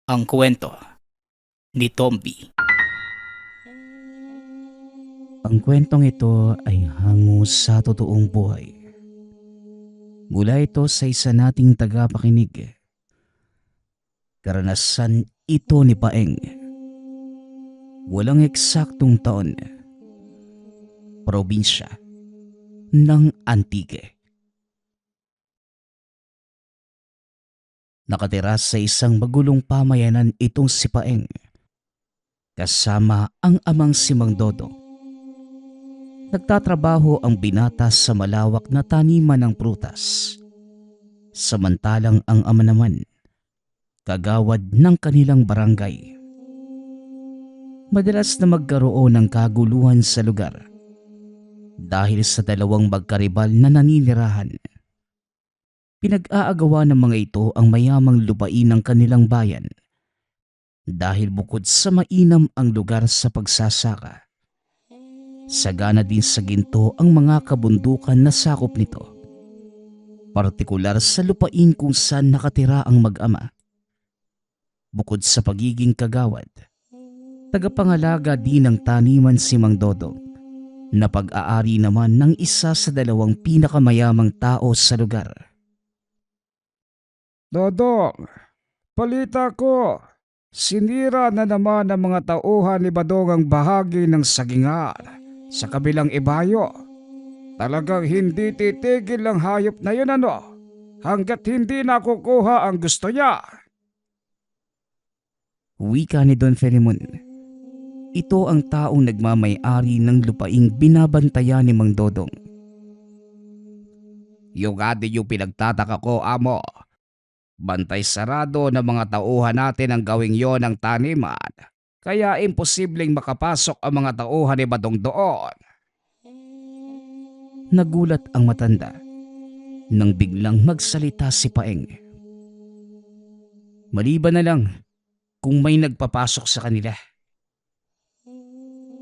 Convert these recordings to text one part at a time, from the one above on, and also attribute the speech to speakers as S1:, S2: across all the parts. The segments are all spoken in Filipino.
S1: Ang kwento ni Tomby. Ang kwentong ito ay hango sa totoong buhay. Mula ito sa isa nating tagapakinig. Karanasan ito ni Paeng. Walang eksaktong taon. Probinsya ng Antique. Nakatira sa isang magulong pamayanan itong si Paeng. Kasama ang amang si Mang Dodong. Nagtatrabaho ang binata sa malawak na taniman ng prutas. Samantalang ang ama naman, kagawad ng kanilang barangay. Madalas na magkaroon ng kaguluhan sa lugar dahil sa dalawang magkaribal na naninirahan. Pinag-aagawa ng mga ito ang mayamang lupain ng kanilang bayan dahil bukod sa mainam ang lugar sa pagsasaka, sagana din sa ginto ang mga kabundukan na sakop nito. Partikular sa lupain kung saan nakatira ang mag-ama. Bukod sa pagiging kagawad, tagapangalaga din ng taniman si Mang Dodong na pag-aari naman ng isa sa dalawang pinakamayamang tao sa lugar.
S2: Dodong, palita ko, sinira na naman ng mga tauhan ni Badong ang bahagi ng sagingan sa kabilang ibayo. Talagang hindi titigil ang hayop na yun hanggat hindi nakukuha ang gusto niya.
S1: Wika ni Don Felimon. Ito ang taong nagmamay-ari ng lupaing binabantayan ni Mang Dodong.
S2: Yung adi yung pinagtataka ko, amo. Bantay sarado ng mga tauhan natin ang gawing yon ng taniman. Kaya imposibleng makapasok ang mga tauhan ni Badong doon.
S1: Nagulat ang matanda nang biglang magsalita si Paeng. Maliban na lang kung may nagpapasok sa kanila.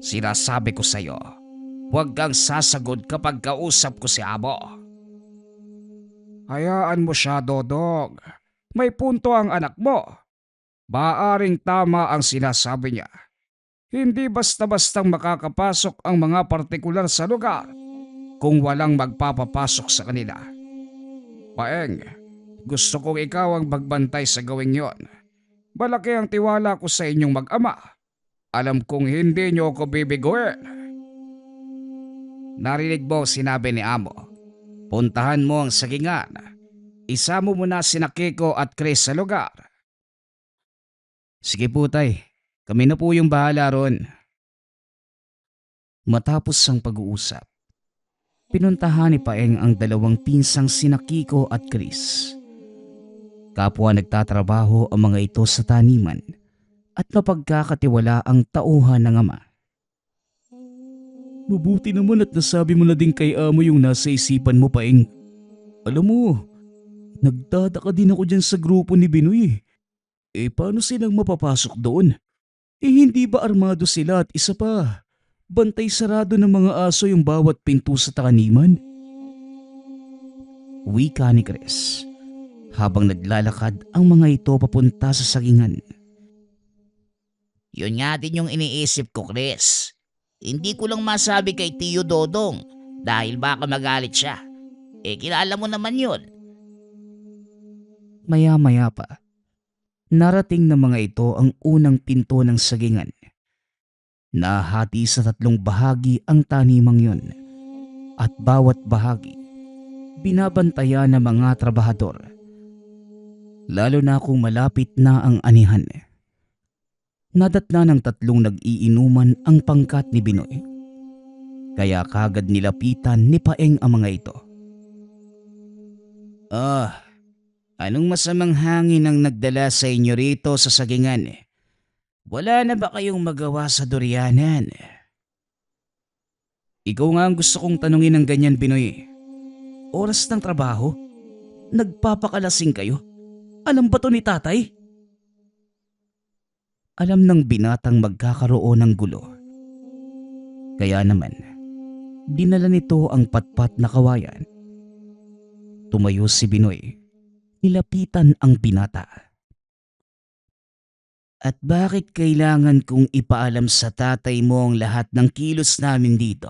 S2: Sinasabi ko sa'yo, huwag kang sasagod kapag kausap ko si amo. Hayaan mo siya, Dodong. May punto ang anak mo. Maaring tama ang sinasabi niya. Hindi basta-bastang makakapasok ang mga partikular sa lugar kung walang magpapapasok sa kanila. Paeng, gusto kong ikaw ang magbantay sa gawing yon. Malaki ang tiwala ko sa inyong mag-ama. Alam kong hindi niyo ako bibiguin. Narinig mo sinabi ni amo. Puntahan mo ang sagingan. Isama mo na sina Kiko at Chris sa lugar.
S1: Sige po tay, kami na po yung bahala ron. Matapos ang pag-uusap, pinuntahan ni Paeng ang dalawang pinsang sina Kiko at Chris. Kapwa nagtatrabaho ang mga ito sa taniman at mapagkakatiwala ang tauhan ng ama. Mabuti naman at nasabi mo na din kay amo yung nasa isipan mo, Paeng. Alam mo, nagtataka din ako dyan sa grupo ni Binoy. Paano silang mapapasok doon? Hindi ba armado sila at isa pa? Bantay sarado ng mga aso yung bawat pinto sa taniman? Wika ni Chris habang naglalakad ang mga ito papunta sa sagingan.
S3: Yun nga din yung iniisip ko, Chris. Hindi ko lang masabi kay Tio Dodong dahil baka magalit siya. Kilala mo naman yun.
S1: Maya-maya pa, narating ng mga ito ang unang pinto ng sagingan. Nahati sa 3 bahagi ang tanimang yun at bawat bahagi binabantayan ng mga trabahador. Lalo na kung malapit na ang anihan. Nadatna ng 3 nag-iinuman ang pangkat ni Binoy. Kaya kagad nilapitan ni Paeng ang mga ito.
S3: Anong masamang hangin ang nagdala sa inyo rito sa sagingan? Wala na ba kayong magawa sa durianan?
S1: Ikaw nga ang gusto kong tanungin ng ganyan, Binoy. Oras ng trabaho? Nagpapakalasing kayo? Alam ba to ni tatay? Alam ng binatang magkakaroon ng gulo. Kaya naman, dinala nito ang patpat na kawayan. Tumayo si Binoy. Nilapitan ang binata. At bakit kailangan kong ipaalam sa tatay mo ang lahat ng kilos namin dito?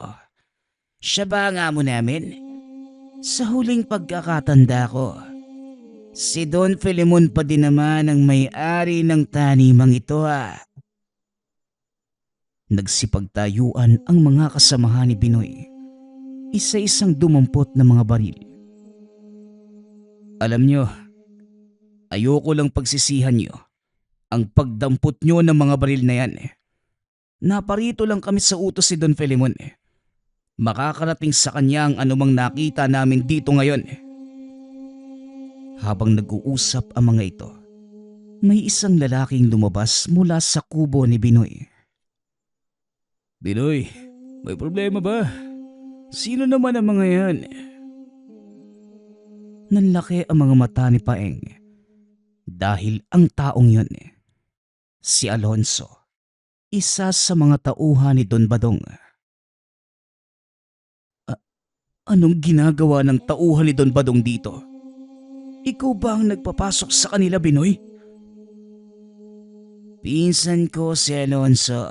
S1: Siya ba ang amo namin? Sa huling pagkakatanda ko, si Don Filemon pa din naman ang may-ari ng tanimang ito Nagsipagtayuan ang mga kasamahan ni Binoy. Isa-isang dumampot na mga baril. Alam nyo, ayoko lang pagsisihan nyo ang pagdampot nyo ng mga baril na yan. Naparito lang kami sa utos si Don Filemon. Makakarating sa kanya ang anumang nakita namin dito ngayon. Habang nag-uusap ang mga ito, may isang lalaking lumabas mula sa kubo ni Binoy. Binoy, may problema ba? Sino naman ang mga yan? Nanlaki ang mga mata ni Paeng dahil ang taong yun, si Alonso, isa sa mga tauhan ni Don Badong. Anong ginagawa ng tauhan ni Don Badong dito? Ikaw ba ang nagpapasok sa kanila, Binoy? Pinsan ko si Alonso.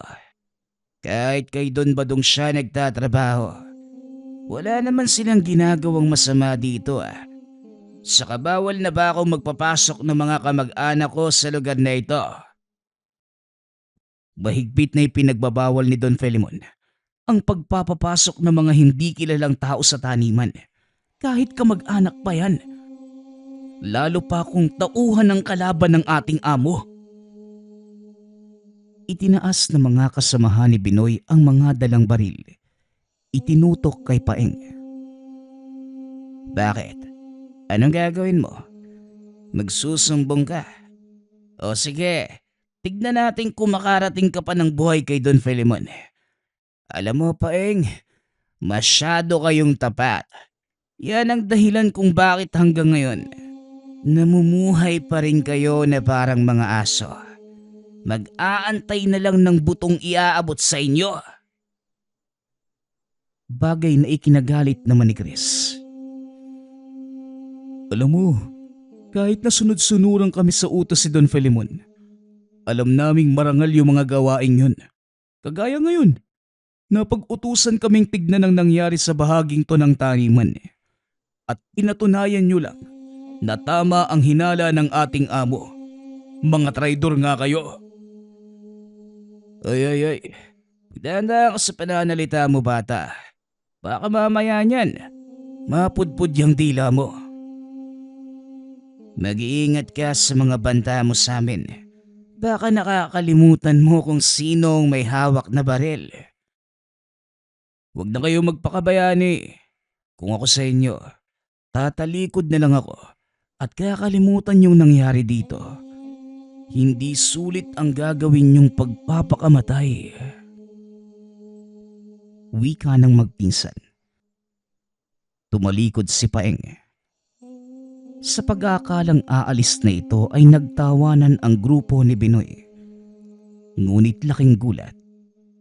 S1: Kahit kay Don Badong siya nagtatrabaho, wala naman silang ginagawang masama dito Saka bawal na ba akong magpapasok ng mga kamag-anak ko sa lugar na ito? Mahigpit na ipinagbabawal ni Don Filemon ang pagpapapasok ng mga hindi kilalang tao sa taniman, kahit kamag-anak pa yan. Lalo pa kung tauhan ng kalaban ng ating amo. Itinaas ng mga kasamahan ni Binoy ang mga dalang baril. Itinutok kay Paeng. Bakit? Anong gagawin mo? Magsusumbong ka? O sige, tignan natin kung makarating ka pa ng buhay kay Don Filemon. Alam mo, Paeng, masyado kayong tapat. Yan ang dahilan kung bakit hanggang ngayon namumuhay pa rin kayo na parang mga aso. Mag-aantay na lang ng butong iaabot sa inyo. Bagay na ikinagalit naman ni Chris. Alam mo, kahit na sunod-sunuran kami sa utos si Don Filemon, alam naming marangal yung mga gawaing yun. Kagaya ngayon, napag-utusan kaming tignan ang nangyari sa bahaging to ng taniman. At pinatunayan nyo lang na tama ang hinala ng ating amo. Mga traidor nga kayo. Ay. Dahan-dahan ka sa pananalita mo, bata. Baka mamaya niyan, mapudpud yung dila mo. Mag-iingat ka sa mga banta mo sa amin. Baka nakakalimutan mo kung sinong may hawak na baril. Huwag na kayo magpakabayani. Kung ako sa inyo, tatalikod na lang ako at kakalimutan yung nangyari dito. Hindi sulit ang gagawin yung pagpapakamatay. Wika ng magpinsan. Tumalikod si Paeng. Sa pag-aakalang aalis na ito ay nagtawanan ang grupo ni Binoy. Ngunit laking gulat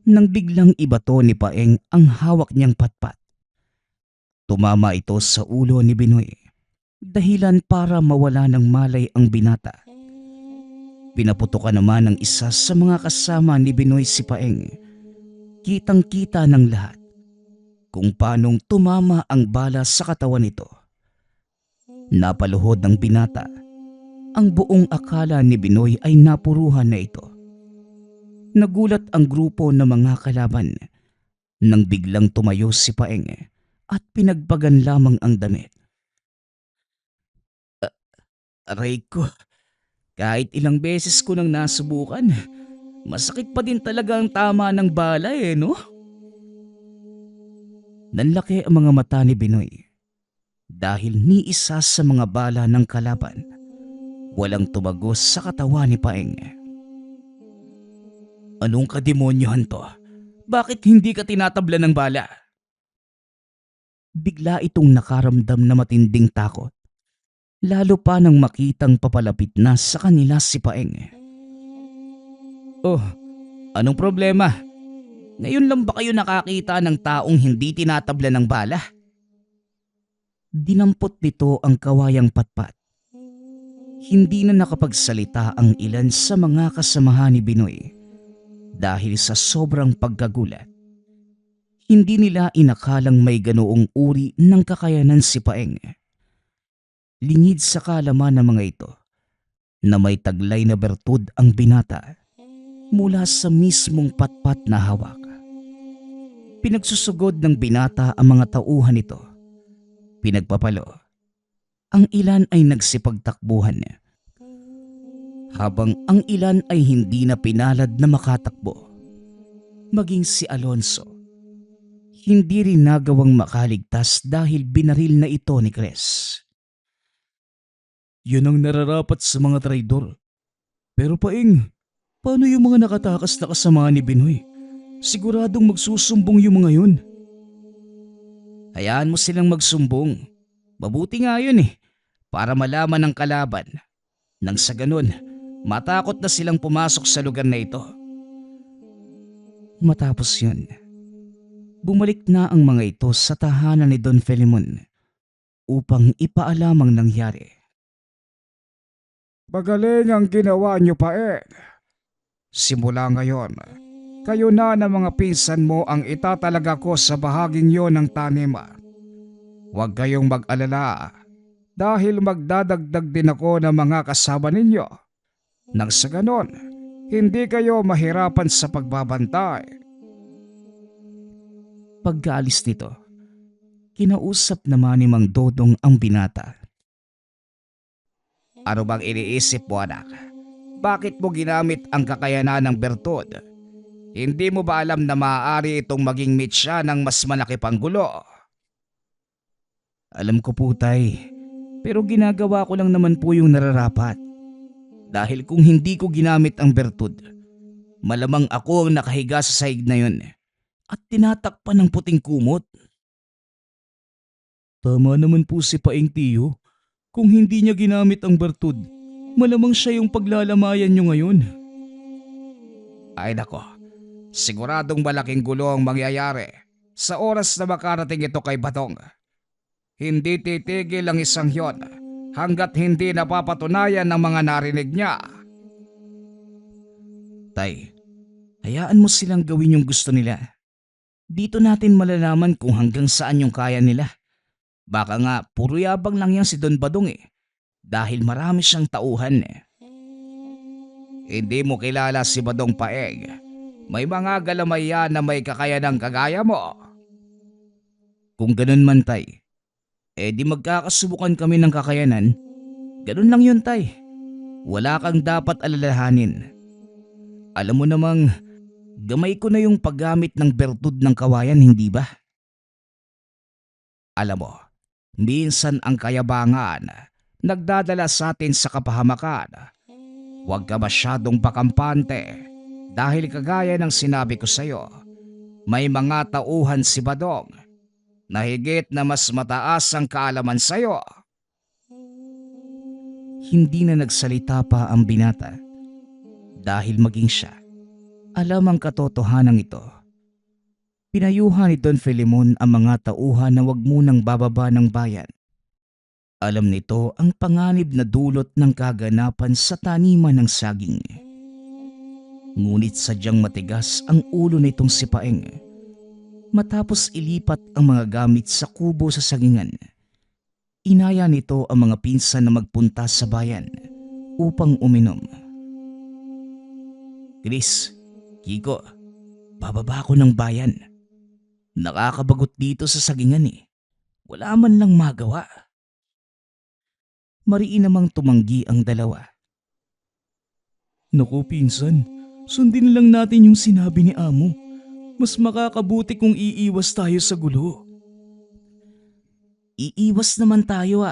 S1: nang biglang ibato ni Paeng ang hawak niyang patpat. Tumama ito sa ulo ni Binoy, dahilan para mawala ng malay ang binata. Pinaputukan naman ng isa sa mga kasama ni Binoy si Paeng. Kitang-kita ng lahat kung paanong tumama ang bala sa katawan nito. Napaluhod ng binata. Ang buong akala ni Binoy ay napuruhan na ito. Nagulat ang grupo ng mga kalaban nang biglang tumayo si Paeng at pinagbagan lamang ang damit. Aray ko, kahit ilang beses ko nang nasubukan, masakit pa din talaga ang tama ng bala no? Nanlaki ang mga mata ni Binoy dahil ni isa sa mga bala ng kalaban walang tumagos sa katawan ni Paeng. Anong kademonyohan to? Bakit hindi ka tinatabla ng bala? Bigla itong nakaramdam na matinding takot. Lalo pa nang makitang papalapit na sa kanila si Paeng. Oh, anong problema? Ngayon lang ba kayo nakakita ng taong hindi tinatabla ng bala? Dinampot nito ang kawayang patpat. Hindi na nakapagsalita ang ilan sa mga kasamahan ni Binoy dahil sa sobrang pagkagulat. Hindi nila inakalang may ganoong uri ng kakayanan si Paeng. Lingid sa kaalaman ng mga ito na may taglay na bertud ang binata mula sa mismong patpat na hawak. Pinagsusugod ng binata ang mga tauhan nito. Pinagpapalo. Ang ilan ay nagsipagtakbuhan, habang ang ilan ay hindi na pinalad na makatakbo. Maging si Alonso, hindi rin nagawang makaligtas dahil binaril na ito ni Cres. Yun ang nararapat sa mga traidor. Pero Paeng, paano yung mga nakatakas na kasama ni Binoy? Siguradong magsusumbong yung mga yun. Hayaan mo silang magsumbong. Mabuti nga yun para malaman ng kalaban. Nang sa ganun, matakot na silang pumasok sa lugar na ito. Matapos yun, bumalik na ang mga ito sa tahanan ni Don Filemon upang ipaalam ang nangyari.
S2: Magaling ang ginawa niyo, Paeng. Simula ngayon, kayo na ng mga pinsan mo ang itatalaga ko sa bahaging yon ng taniman. Huwag kayong mag-alala dahil magdadagdag din ako ng mga kasama ninyo. Nang sa ganon, hindi kayo mahirapan sa pagbabantay.
S1: Pagkaalis nito, kinausap naman ni Mang Dodong ang binata.
S3: Ano bang iniisip mo, anak? Bakit mo ginamit ang kakayanan ng bertud? Hindi mo ba alam na maaari itong maging mitya ng mas malaki pang gulo?
S1: Alam ko po, tay, pero ginagawa ko lang naman po yung nararapat. Dahil kung hindi ko ginamit ang bertud, malamang ako ang nakahiga sa sahig na yun at tinatakpan ng puting kumot. Tama naman po si Paeng, tiyo. Kung hindi niya ginamit ang bertud, malamang siya yung paglalamayan niyo ngayon.
S3: Ay nako, siguradong malaking gulo ang mangyayari sa oras na makarating ito kay Badong. Hindi titigil ang isang yon hanggat hindi napapatunayan ng mga narinig niya.
S1: Tay, hayaan mo silang gawin yung gusto nila. Dito natin malalaman kung hanggang saan yung kaya nila. Baka nga puro yabang lang yan si Don Badong dahil marami siyang tauhan.
S3: Hindi mo kilala si Badong, Paeng. May mga galamay yan na may kakayanang kagaya mo.
S1: Kung ganun man, tay, di magkakasubukan kami ng kakayanan. Ganun lang yun, tay. Wala kang dapat alalahanin. Alam mo namang gamay ko na yung paggamit ng bertud ng kawayan, hindi ba?
S3: Alam mo, minsan ang kayabangan nagdadala sa atin sa kapahamakan. Huwag ka masyadong pakampante dahil kagaya ng sinabi ko sa'yo, may mga tauhan si Badong na higit na mas mataas ang kaalaman sa'yo.
S1: Hindi na nagsalita pa ang binata dahil maging siya alam ang katotohanan ito. Pinayuhan ni Don Filemon ang mga tauhan na wag munang bababa ng bayan. Alam nito ang panganib na dulot ng kaganapan sa taniman ng saging. Ngunit sadyang matigas ang ulo nitong si Paeng. Matapos ilipat ang mga gamit sa kubo sa sagingan, inaya nito ang mga pinsan na magpunta sa bayan upang uminom. Chris, Kiko, bababa ko ng bayan. Nakakabagot dito sa sagingan Wala man lang magawa. Mariin namang tumanggi ang dalawa. Naku pinsan, sundin lang natin yung sinabi ni Amo. Mas makakabuti kung iiwas tayo sa gulo. Iiwas naman tayo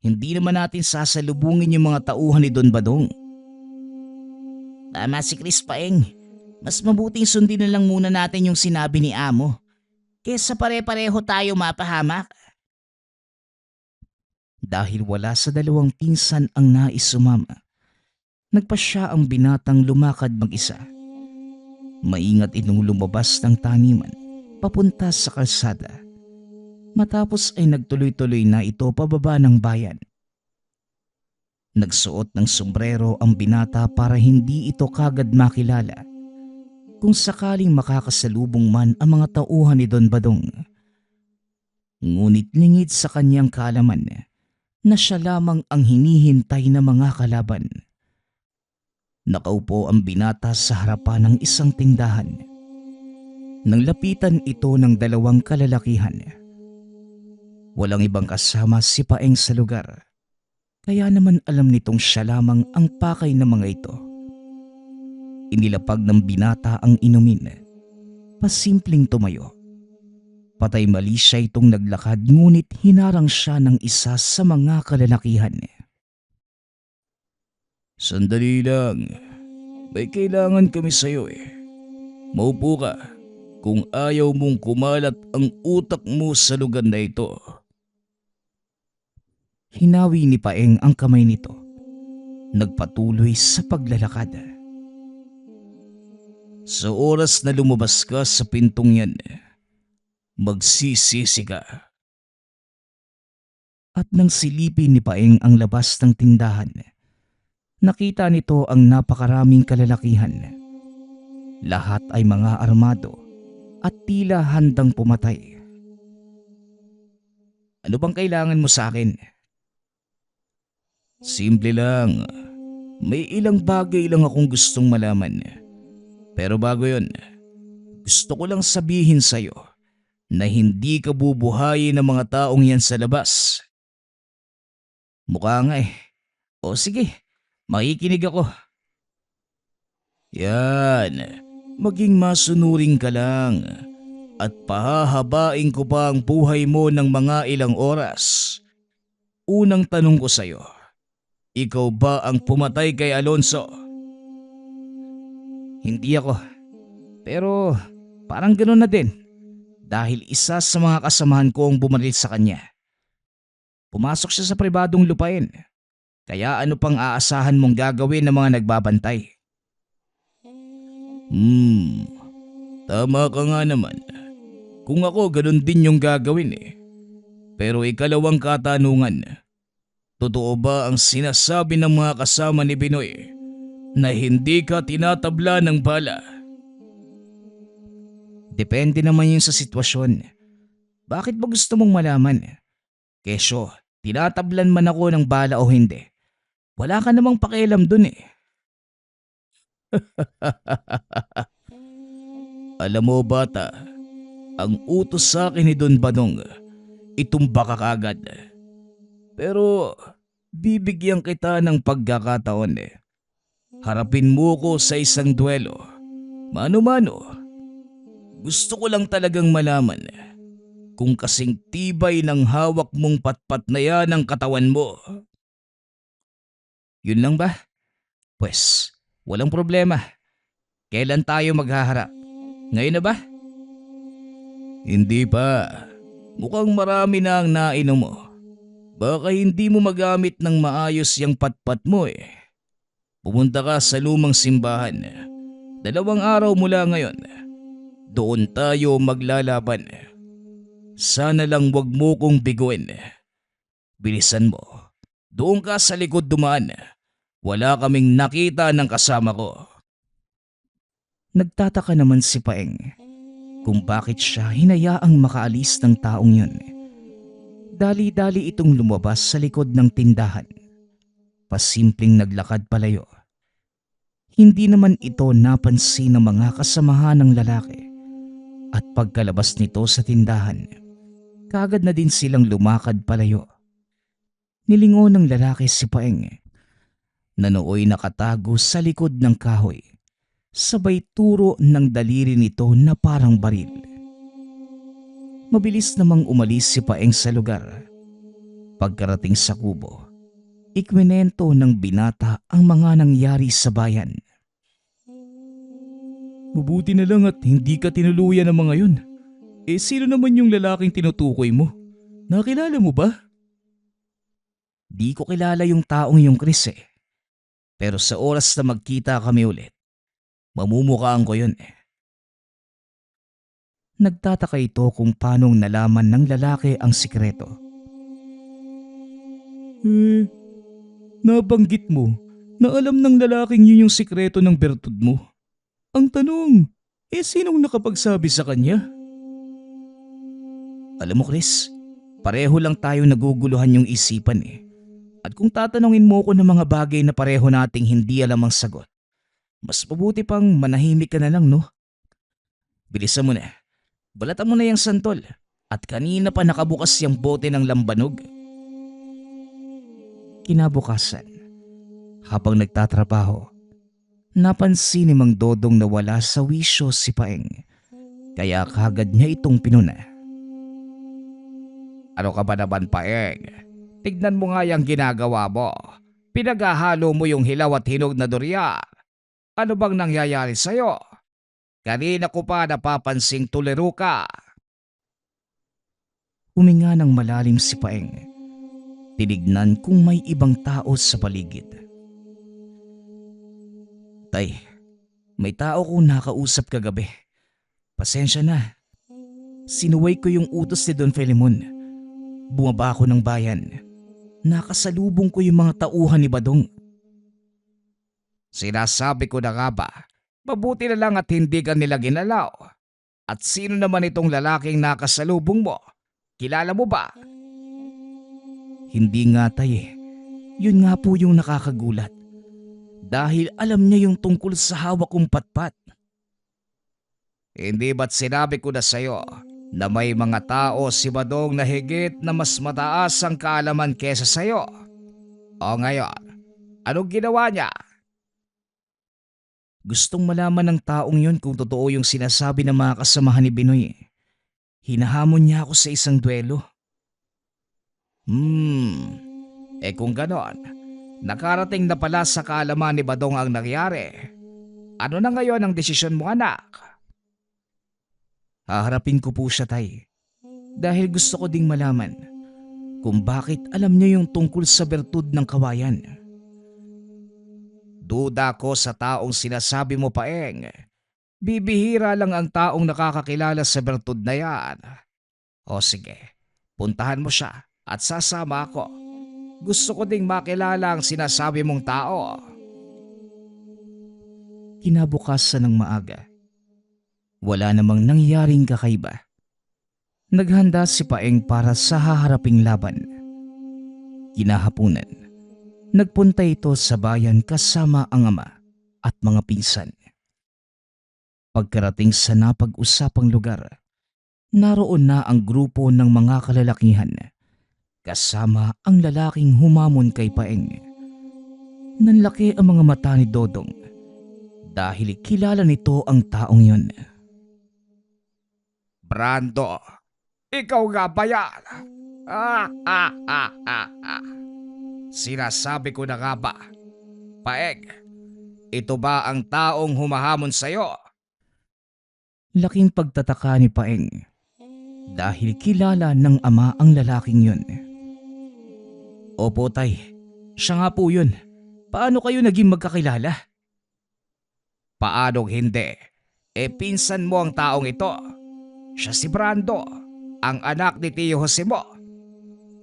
S1: Hindi naman natin sasalubungin yung mga tauhan ni Don Badong.
S3: Tama si Chris, Paeng. Mas mabuting sundin na lang muna natin yung sinabi ni Amo kesa pare-pareho tayo mapahamak.
S1: Dahil wala sa dalawang pinsan ang nais sumama, nagpasya ang binatang lumakad mag-isa. Maingat itong lumabas ng taniman papunta sa kalsada. Matapos ay nagtuloy-tuloy na ito pababa ng bayan. Nagsuot ng sombrero ang binata para hindi ito kagad makilala kung sakaling makakasalubong man ang mga tauhan ni Don Badong. Ngunit lingid sa kanyang kaalaman na siya lamang ang hinihintay na mga kalaban. Nakaupo ang binata sa harapan ng isang tindahan. Nang lapitan ito ng dalawang kalalakihan. Walang ibang kasama si Paeng sa lugar. Kaya naman alam nitong siya lamang ang pakay ng mga ito. Inilapag ng binata ang inumin. Pasimpleng tumayo. Patay mali siya itong naglakad ngunit hinarang siya ng isa sa mga kalalakihan.
S3: Sandali lang. May kailangan kami sa'yo eh. Maupo ka kung ayaw mong kumalat ang utak mo sa lugar na ito.
S1: Hinawi ni Paeng ang kamay nito. Nagpatuloy sa paglalakad.
S3: Sa oras na lumabas ka sa pintong yan, magsisisi ka.
S1: At nang silipin ni Paeng ang labas ng tindahan, nakita nito ang napakaraming kalalakihan. Lahat ay mga armado at tila handang pumatay.
S3: Ano bang kailangan mo sa akin? Simple lang. May ilang bagay lang akong gustong malaman. Pero bago yon, gusto ko lang sabihin sa'yo na hindi ka bubuhayin ng mga taong yan sa labas. Mukha nga eh. O sige, makikinig ako. Yan, maging masunuring ka lang at pahahabain ko pa ang buhay mo ng mga ilang oras. Unang tanong ko sa'yo, ikaw ba ang pumatay kay Alonso?
S1: Hindi ako. Pero parang ganoon na din. Dahil isa sa mga kasamahan ko ang bumaril sa kanya. Pumasok siya sa pribadong lupain. Kaya ano pang aasahan mong gagawin ng mga nagbabantay?
S3: Tama ka nga naman. Kung ako ganun din yung gagawin eh. Pero ikalawang katanungan, totoo ba ang sinasabi ng mga kasama ni Binoy na hindi ka tinatabla ng bala?
S1: Depende naman yun sa sitwasyon. Bakit ba gusto mong malaman? Kesyo, tinatablan man ako ng bala o hindi. Wala ka namang pakialam dun eh.
S3: Alam mo bata, ang utos sa akin ni Don Badong, itumba ka kagad. Pero bibigyan kita ng pagkakataon eh. Harapin mo ko sa isang duelo. Mano-mano. Gusto ko lang talagang malaman kung kasing tibay ng hawak mong patpat na yan ang katawan mo.
S1: Yun lang ba? Pwes, walang problema. Kailan tayo maghaharap? Ngayon na ba?
S3: Hindi pa. Mukhang marami na ang nainom mo. Baka hindi mo magamit ng maayos yung patpat mo eh. Pumunta ka sa lumang simbahan. 2 araw mula ngayon. Doon tayo maglalaban. Sana lang wag mo kong biguin. Bilisan mo. Doon ka sa likod dumaan. Wala kaming nakita ng kasama ko.
S1: Nagtataka naman si Paeng kung bakit siya hinayaang makaalis ng taong yun. Dali-dali itong lumabas sa likod ng tindahan. Pasimpleng naglakad palayo. Hindi naman ito napansin ng mga kasamahan ng lalaki. At pagkalabas nito sa tindahan, kagad na din silang lumakad palayo. Nilingon ng lalaki si Paeng na nooy nakatago sa likod ng kahoy. Sabay turo ng daliri nito na parang baril. Mabilis namang umalis si Paeng sa lugar. Pagkarating sa kubo, ikwinento ng binata ang mga nangyari sa bayan.
S3: Mabuti na lang at hindi ka tinuluyan ng mga yun. Eh sino naman yung lalaking tinutukoy mo? Nakilala mo ba?
S1: Di ko kilala yung taong yung Chris eh. Pero sa oras na magkita kami ulit, mamumukhaan ko yun eh. Nagtataka ito kung paanong nalaman ng lalaki ang sikreto. Nabanggit mo na alam ng lalaking yun yung sikreto ng bertud mo. Ang tanong, sinong nakapagsabi sa kanya? Alam mo Chris, pareho lang tayo naguguluhan yung isipan eh. At kung tatanungin mo ko ng mga bagay na pareho nating hindi alam ang sagot, mas mabuti pang manahimik ka na lang no? Bilisan mo na, balatan mo na yung santol at kanina pa nakabukas yung bote ng lambanog. Kinabukasan, habang nagtatrabaho, napansin ni Mang Dodong na wala sa wisyo si Paeng, kaya kagad niya itong pinuna.
S3: Ano ka ba naman, Paeng? Tignan mo nga yung ginagawa mo. Pinaghahalo mo yung hilaw at hinog na durian. Ano bang nangyayari sa'yo? Kanina ko pa napapansing tuliro ka.
S1: Huminga ng malalim si Paeng. Tinignan kung may ibang tao sa paligid. Tay, may tao kong nakausap kagabi. Pasensya na. Sinuway ko yung utos ni Don Filemon. Bumaba ako ng bayan. Nakasalubong ko yung mga tauhan ni Badong.
S3: Sinasabi ko na nga ba, mabuti na lang at hindi ka nila ginalaw. At sino naman itong lalaking nakasalubong mo? Kilala mo ba?
S1: Hindi nga tay eh. Yun nga po yung nakakagulat. Dahil alam niya yung tungkol sa hawak kong patpat.
S3: Hindi ba't sinabi ko na sa'yo na may mga tao si Badong na higit na mas mataas ang kaalaman kesa sa'yo? O ngayon, anong ginawa niya?
S1: Gustong malaman ng taong yun kung totoo yung sinasabi ng mga kasamahan ni Binoy. Hinahamon niya ako sa isang duelo.
S3: Kung ganon, nakarating na pala sa kaalaman ni Badong ang nangyari. Ano na ngayon ang desisyon mo, anak?
S1: Haharapin ko po siya tay. Dahil gusto ko ding malaman kung bakit alam niya yung tungkol sa bertud ng kawayan.
S3: Duda ko sa taong sinasabi mo, Paeng. Bibihira lang ang taong nakakakilala sa bertud na yan. O sige, puntahan mo siya at sasama ako. Gusto ko ding makilala ang sinasabi mong tao.
S1: Kinabukasan ng maaga. Wala namang nangyaring kakaiba. Naghanda si Paeng para sa haharaping laban. Kinahapunan, nagpunta ito sa bayan kasama ang ama at mga pinsan. Pagkarating sa napag-usapang lugar, naroon na ang grupo ng mga kalalakihan kasama ang lalaking humamon kay Paeng. Nanlaki ang mga mata ni Dodong dahil kilala nito ang taong yun.
S3: Brando, ikaw nga ba yan? Sinasabi ko na nga ba? Paeng, ito ba ang taong humahamon sa'yo?
S1: Laking pagtataka ni Paeng dahil kilala ng ama ang lalaking yun. Opo tay, siya nga po yun. Paano kayo naging magkakilala?
S3: Paanong hindi? Pinsan mo ang taong ito. Siya si Brando, ang anak ni Tio Jose mo.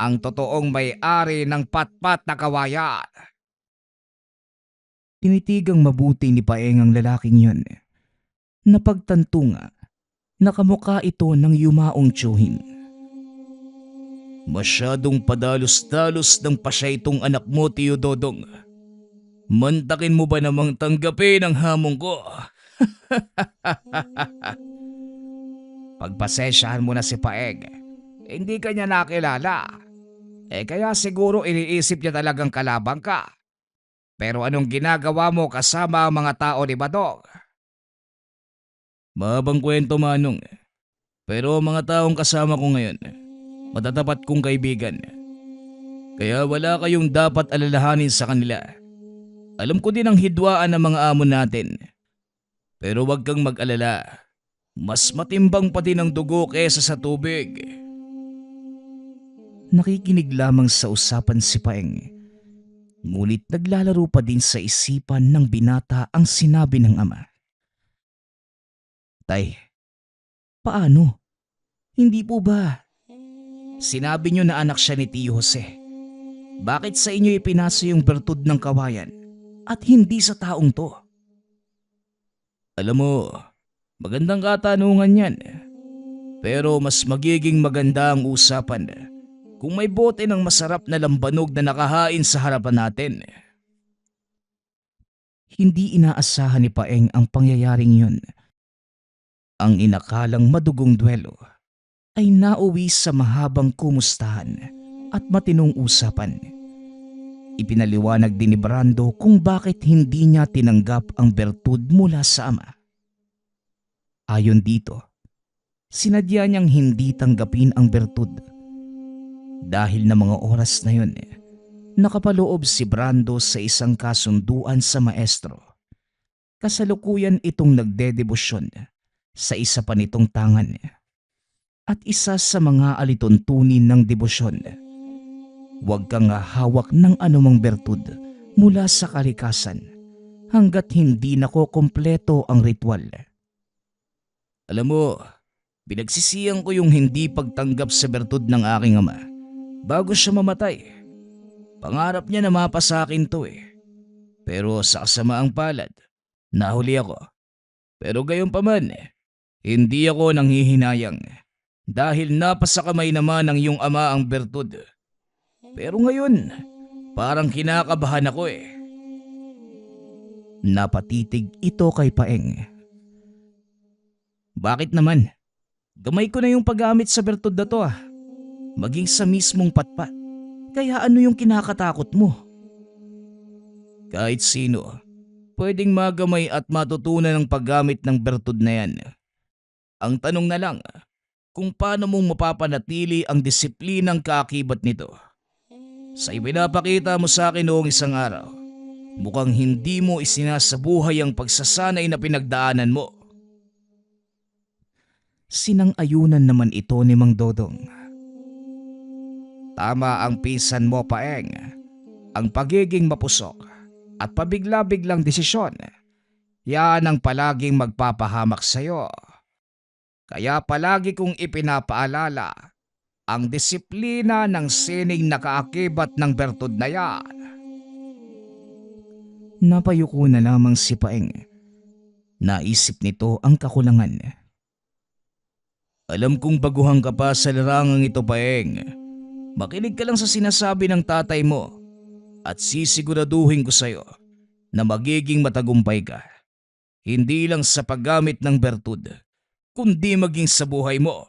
S3: Ang totoong may-ari ng patpat na kawayan.
S1: Tinitigang mabuti ni Paeng ang lalaking yun. Napagtanto nga, nakamuka ito ng yumaong tiyuhin. Masyadong padalos-dalos ng pasya itong anak mo, Tio Dodong. Mantakin mo ba namang tanggapin ang hamon ko?
S3: Pagpasensyahan mo na si Paeng. Hindi ka niya nakilala. Kaya siguro iniisip niya talagang kalabang ka. Pero anong ginagawa mo kasama ang mga tao ni Badong?
S1: Mahabang kwento manong. Pero ang mga taong kasama ko ngayon, matatapat kong kaibigan. Kaya wala kayong dapat alalahanin sa kanila. Alam ko din ang hidwaan ng mga amo natin. Pero wag kang mag-alala. Mas matimbang pa din ang dugo kesa sa tubig. Nakikinig lamang sa usapan si Paeng. Ngunit naglalaro pa din sa isipan ng binata ang sinabi ng ama. Tay, paano? Hindi po ba? Sinabi niyo na anak siya ni Tio Jose. Bakit sa inyo ipinasa yung bertud ng kawayan at hindi sa taong to? Alam mo, magandang katanungan yan. Pero mas magiging maganda ang usapan kung may bote ng masarap na lambanog na nakahain sa harapan natin. Hindi inaasahan ni Paeng ang pangyayaring yun. Ang inakalang madugong duelo ay nauwi sa mahabang kumustahan at matinong usapan. Ipinaliwanag din ni Brando kung bakit hindi niya tinanggap ang bertud mula sa ama. Ayon dito, sinadya niyang hindi tanggapin ang bertud. Dahil na mga oras na yun, nakapaloob si Brando sa isang kasunduan sa maestro. Kasalukuyan itong nagdedebosyon sa isa pa nitong tangan. At isa sa mga alituntunin ng debosyon, huwag kang hawak ng anumang bertud mula sa kalikasan hanggat hindi nakokompleto ang ritual. Alam mo, pinagsisiyan ko yung hindi pagtanggap sa bertud ng aking ama bago siya mamatay. Pangarap niya na mapa sa akin to Pero sa kasamaang palad, nahuli ako. Pero gayon pa man, hindi ako nanghihinayang dahil napasa kamay naman ng iyong ama ang bertud. Pero ngayon, parang kinakabahan ako Napatitig ito kay Paeng. Bakit naman? Gamay ko na yung paggamit sa bertud na to Maging sa mismong patpat. Kaya ano yung kinakatakot mo? Kahit sino, pwedeng magamay at matutunan ang paggamit ng bertud na yan. Ang tanong na lang, kung paano mong mapapanatili ang disiplinang kaakibat nito. Sa ipinapakita mo sa akin noong isang araw, mukhang hindi mo isinasabuhay ang pagsasanay na pinagdaanan mo. Sinang-ayunan naman ito ni Mang Dodong. Tama ang pinsan mo, Paeng. Ang pagiging mapusok at pabigla-biglang desisyon, yan ang palaging magpapahamak sa'yo. Kaya palagi kong ipinapaalala ang disiplina ng sining nakaakibat ng bertud na yan. Napayuko na lamang si Paeng. Naisip nito ang kakulangan. Alam kong baguhan ka pa sa larangang ito, Paeng. Makinig ka lang sa sinasabi ng tatay mo at sisiguraduhin ko sa'yo na magiging matagumpay ka. Hindi lang sa paggamit ng bertud, kundi maging sa buhay mo.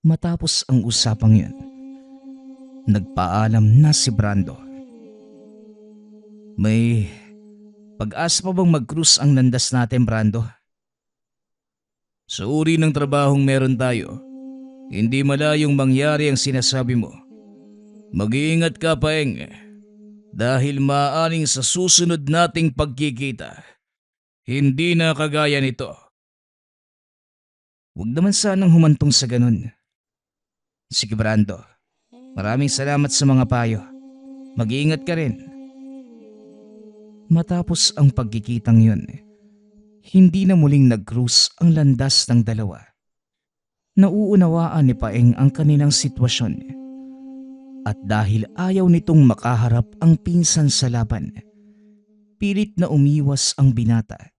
S1: Matapos ang usapang yun, nagpaalam na si Brando. May pag-asa pa bang mag-cruise ang landas natin, Brando? Sa uri ng trabahong meron tayo, hindi malayong mangyari ang sinasabi mo. Mag-iingat ka, Paeng, dahil maaaring sa susunod nating pagkikita, hindi na kagaya nito. Huwag naman sanang humantong sa ganun. Sige, Brando. Maraming salamat sa mga payo. Mag-iingat ka rin. Matapos ang pagkikitang yun, hindi na muling nag-cruise ang landas ng dalawa. Nauunawaan ni Paeng ang kanilang sitwasyon. At dahil ayaw nitong makaharap ang pinsan sa laban, pilit na umiwas ang binata.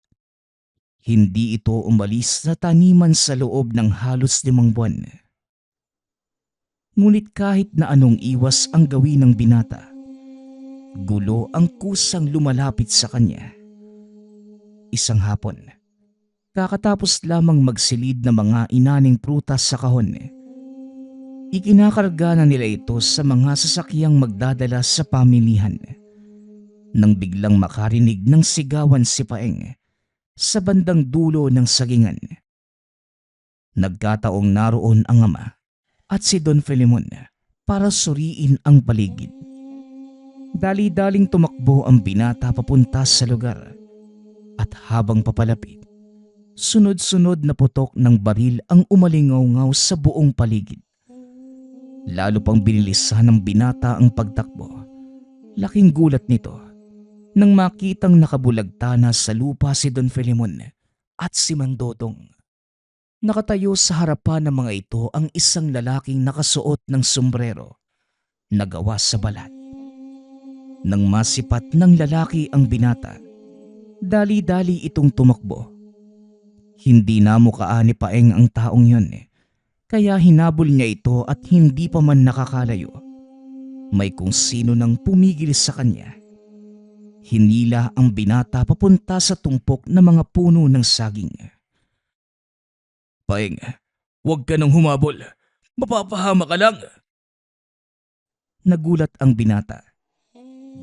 S1: Hindi ito umalis sa taniman sa loob ng halos 5 buwan. Ngunit kahit na anong iwas ang gawin ng binata, gulo ang kusang lumalapit sa kanya. Isang hapon, kakatapos lamang magsilid ng mga inaning prutas sa kahon, ikinakarga na nila ito sa mga sasakyang magdadala sa pamilihan. Nang biglang makarinig ng sigawan si Paeng sa bandang dulo ng sagingan. Nagkataong naroon ang ama at si Don Filemon para suriin ang paligid. Dali-daling tumakbo ang binata papunta sa lugar at habang papalapit, sunod-sunod na putok ng baril ang umalingaw-ngaw sa buong paligid. Lalo pang binilisan ng binata ang pagtakbo. Laking gulat nito nang makitang nakabulagtana sa lupa si Don Filemon at si Mang Dodong. Nakatayo sa harapan ng mga ito ang isang lalaking nakasuot ng sombrero nagawa sa balat. Nang masipat ng lalaki ang binata, dali-dali itong tumakbo. Hindi na mukaan ni Paeng ang taong yun, kaya hinabol niya ito at hindi pa man nakakalayo. May kung sino nang pumigil sa kanya. Hinila ang binata papunta sa tumpok na mga puno ng saging.
S3: Paeng, huwag ka nang humabol. Mapapahama ka lang.
S1: Nagulat ang binata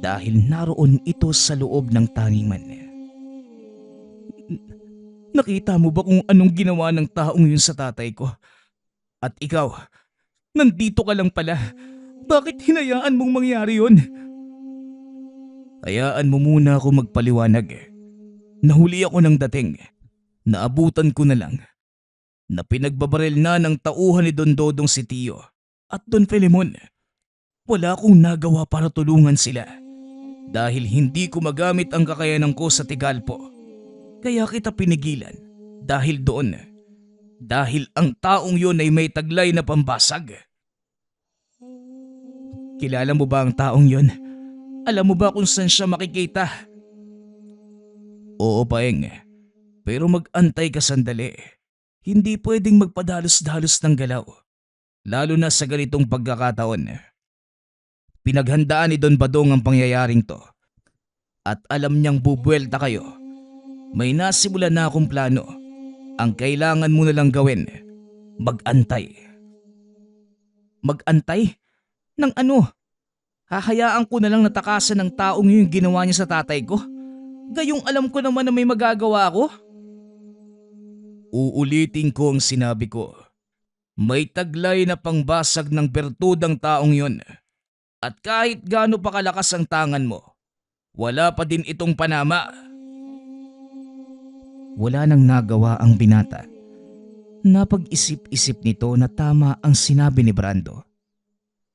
S1: dahil naroon ito sa loob ng taniman.
S3: Nakita mo ba kung anong ginawa ng taong yun sa tatay ko? At ikaw, nandito ka lang pala. Bakit hinayaan mong mangyari yun? Hayaan mo muna ako magpaliwanag. Nahuli ako ng dating. Naabutan ko na lang na pinagbabaril na ng tauhan ni Don Dodong si Tio at Don Filemon. Wala akong nagawa para tulungan sila dahil hindi ko magamit ang kakayanan ko sa Tigalpo. Kaya kita pinigilan dahil doon. Dahil ang taong yun ay may taglay na pambasag. Kilala mo ba ang taong yun? Alam mo ba kung saan siya makikita? Oo, Paeng. Pero mag-antay ka sandali. Hindi pwedeng magpadalos-dalos ng galaw. Lalo na sa ganitong pagkakataon. Pinaghandaan ni Don Badong ang pangyayaring to. At alam niyang bubuelta kayo. May nasimulan na akong plano. Ang kailangan mo na lang gawin, mag-antay. Mag-antay? Nang ano? Hahayaan ko na lang natakasan ng taong yung ginawa niya sa tatay ko? Gayong alam ko naman na may magagawa ako? Uulitin ko ang sinabi ko. May taglay na pangbasag ng bertudang taong yon. At kahit gaano pa kalakas ang tangan mo, wala pa din itong panama.
S1: Wala nang nagawa ang binata. Napag-isip-isip nito na tama ang sinabi ni Brando.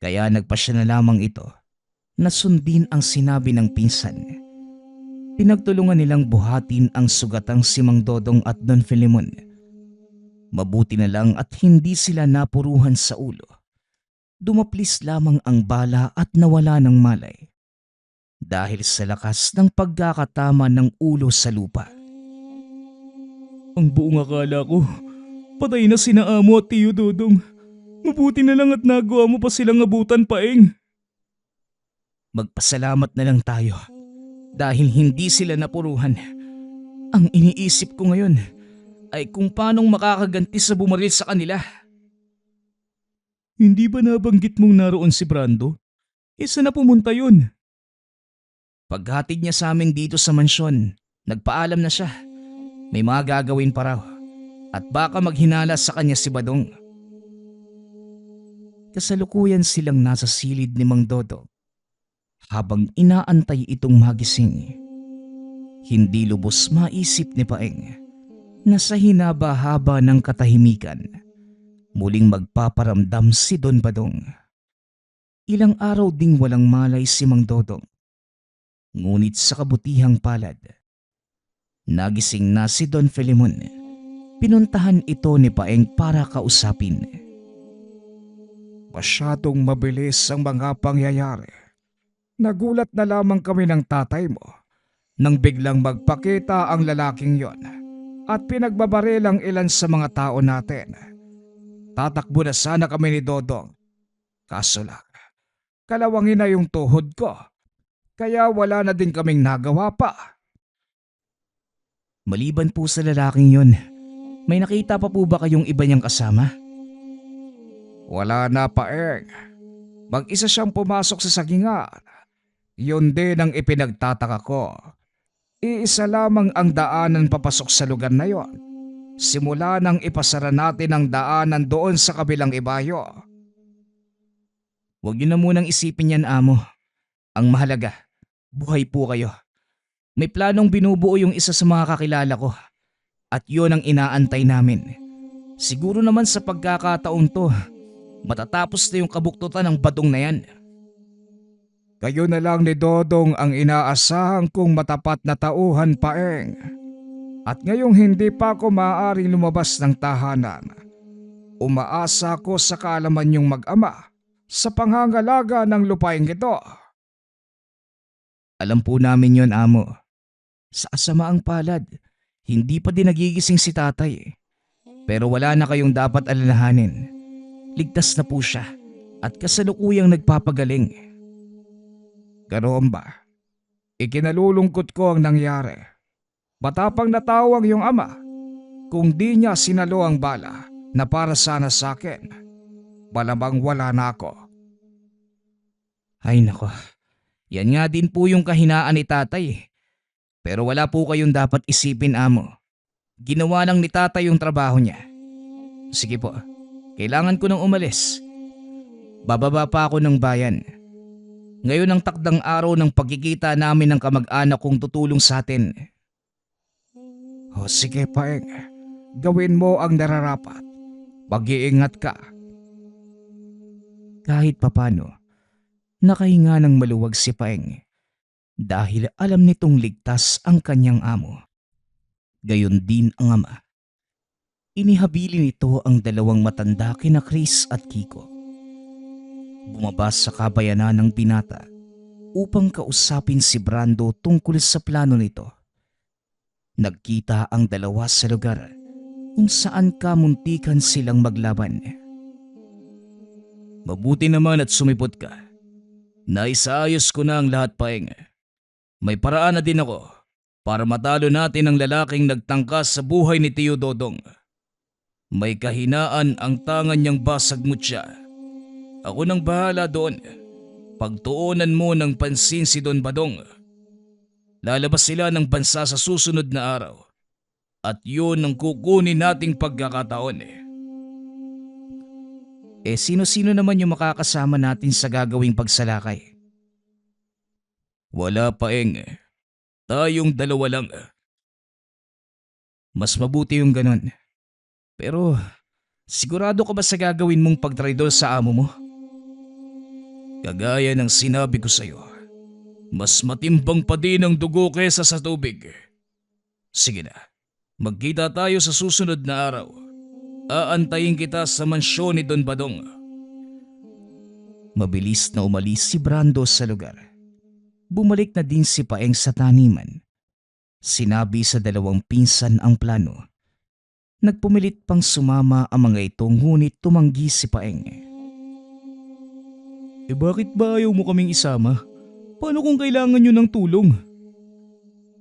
S1: Kaya nagpasya na lamang ito na sundin ang sinabi ng pinsan. Pinagtulungan nilang buhatin ang sugatang si Mang Dodong at Don Filemon. Mabuti na lang at hindi sila napuruhan sa ulo. Dumaplis lamang ang bala at nawala ng malay. Dahil sa lakas ng pagkakatama ng ulo sa lupa.
S3: Ang buong akala ko, patay na sina Amo at Tio Dodong. Mabuti na lang at nagawa mo pa silang abutan, Paeng.
S1: Magpasalamat na lang tayo dahil hindi sila napuruhan. Ang iniisip ko ngayon ay kung paanong makakaganti sa bumaril sa kanila.
S3: Hindi ba nabanggit mong naroon si Brando? Isa na pumunta yun.
S1: Paghatid niya sa amin dito sa mansyon, nagpaalam na siya. May mga gagawin pa raw at baka maghinala sa kanya si Badong. Kasalukuyan silang nasa silid ni Mang Dodong habang inaantay itong magising. Hindi lubos maisip ni Paeng na sa hinaba-haba ng katahimikan, muling magpaparamdam si Don Badong. Ilang araw ding walang malay si Mang Dodong. Ngunit sa kabutihang palad, nagising na si Don Filemon. Pinuntahan ito ni Paeng para kausapin.
S2: Masyadong mabilis ang mga pangyayari. Nagulat na lamang kami ng tatay mo nang biglang magpakita ang lalaking yon at pinagbabaril ang ilan sa mga tao natin. Tatakbo na sana kami ni Dodong. Kaso lang, kalawangin na yung tuhod ko. Kaya wala na din kaming nagawa pa.
S1: Maliban po sa lalaking yon, may nakita pa po ba kayong iba niyang kasama?
S2: Wala na, Paeng. Mag-isa siyang pumasok sa sagingan. Yun din ang ipinagtataka ko. Iisa lamang ang daanan papasok sa lugar na yon. Simula nang ipasara natin ang daanan doon sa kabilang ibayo.
S1: Huwag niyo na munang isipin yan, Amo. Ang mahalaga, buhay po kayo. May planong binubuo yung isa sa mga kakilala ko. At yun ang inaantay namin. Siguro naman sa pagkakataon to, matatapos na yung kabuktutan ng Badong na yan.
S2: Kayo na lang ni Dodong ang inaasahan kong matapat na tauhan, Paeng. At ngayong hindi pa ako maaaring lumabas ng tahanan, umaasa ko sa kaalaman niyong mag-ama sa pangangalaga ng lupaing ito.
S3: Alam po namin yon, amo. Sa kasamaang palad, hindi pa din nagigising si tatay. Pero wala na kayong dapat alalahanin. Ligtas na po siya at kasalukuyang nagpapagaling.
S2: Ganoon ba? Ikinalulungkot ko ang nangyari. Matapang na tao ang iyong ama. Kung di niya sinalo ang bala na para sana sa akin, malamang wala na ako.
S3: Ay nako, yan nga din po yung kahinaan ni tatay. Pero wala po kayong dapat isipin, amo. Ginawa lang ni tatay yung trabaho niya. Sige po, kailangan ko nang umalis. Bababa pa ako ng bayan. Ngayon ang takdang araw ng pagkikita namin ng kamag-anak kong tutulong sa atin.
S2: O sige, Paeng. Gawin mo ang nararapat. Mag-iingat ka.
S1: Kahit papano, nakahinga ng maluwag si Paeng dahil alam nitong ligtas ang kanyang amo. Gayon din ang ama. Inihabili nito ang dalawang matanda kina Chris at Kiko. Bumaba sa kabayanan ng binata upang kausapin si Brando tungkol sa plano nito. Nagkita ang dalawa sa lugar kung saan kamuntikan silang maglaban.
S3: Mabuti naman at sumipot ka. Naisaayos ko na ang lahat, Paeng. May paraan na din ako para matalo natin ang lalaking nagtangkas sa buhay ni Tio Dodong. May kahinaan ang tangan niyang basag mutya. Ako nang bahala doon. Pagtuunan mo ng pansin si Don Badong. Lalabas sila ng bansa sa susunod na araw. At yun ang kukunin nating pagkakataon.
S1: Sino-sino naman yung makakasama natin sa gagawing pagsalakay?
S3: Wala, Paeng. Tayong dalawa lang.
S1: Mas mabuti yung ganon. Pero sigurado ka ba sa gagawin mong pagtraidor sa amo mo?
S3: Kagaya ng sinabi ko sa'yo, mas matimbang pa din ang dugo kesa sa tubig. Sige na, magkita tayo sa susunod na araw. Aantayin kita sa mansyon ni Don Badong.
S1: Mabilis na umalis si Brando sa lugar. Bumalik na din si Paeng sa taniman. Sinabi sa dalawang pinsan ang plano. Nagpumilit pang sumama ang mga itong ngunit tumanggi si Paeng.
S3: Bakit ba ayaw mo kaming isama? Paano kung kailangan nyo ng tulong?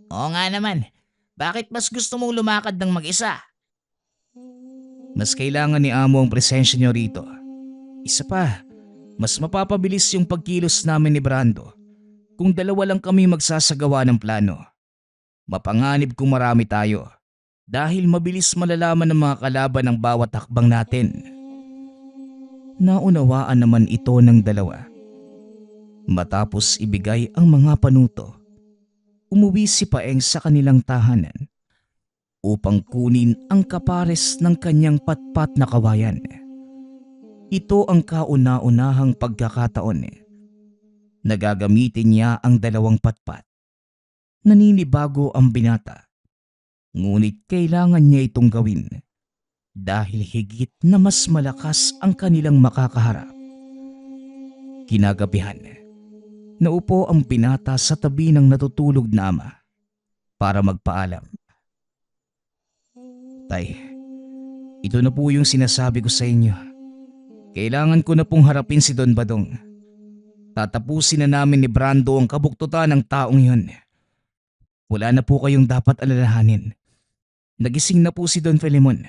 S4: Oo nga naman. Bakit mas gusto mong lumakad ng mag-isa?
S1: Mas kailangan ni amo ang presensya niyo rito. Isa pa, mas mapapabilis yung pagkilos namin ni Brando kung dalawa lang kami magsasagawa ng plano. Mapanganib kung marami tayo dahil mabilis malalaman ng mga kalaban ang bawat hakbang natin. Naunawaan naman ito ng dalawa. Matapos ibigay ang mga panuto, umuwi si Paeng sa kanilang tahanan upang kunin ang kapares ng kanyang patpat na kawayan. Ito ang kauna-unahang pagkakataon. Nagagamitin niya ang dalawang patpat. Naninibago ang binata. Ngunit kailangan niya itong gawin dahil higit na mas malakas ang kanilang makakaharap. Kinagabihan, naupo ang binata sa tabi ng natutulog na ama para magpaalam. Tay, ito na po yung sinasabi ko sa inyo. Kailangan ko na pong harapin si Don Badong. Tatapusin na namin ni Brando ang kabuktutan ng taong yun. Wala na po kayong dapat alalahanin. Nagising na po si Don Filemon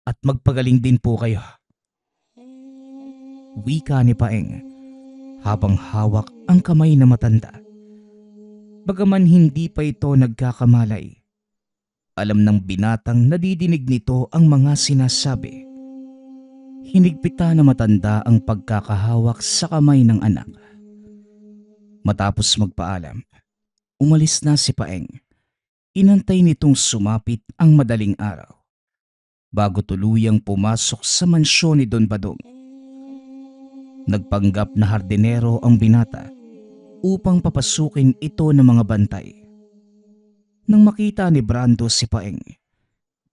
S1: at magpagaling din po kayo. Wika ni Paeng habang hawak ang kamay na matanda. Bagaman hindi pa ito nagkakamalay, alam ng binatang nadidinig nito ang mga sinasabi. Hinigpita na matanda ang pagkakahawak sa kamay ng anak. Matapos magpaalam, umalis na si Paeng. Inantay nitong sumapit ang madaling araw bago tuluyang pumasok sa mansyon ni Don Badong. Nagpanggap na hardinero ang binata upang papasukin ito ng mga bantay. Nang makita ni Brando si Paeng,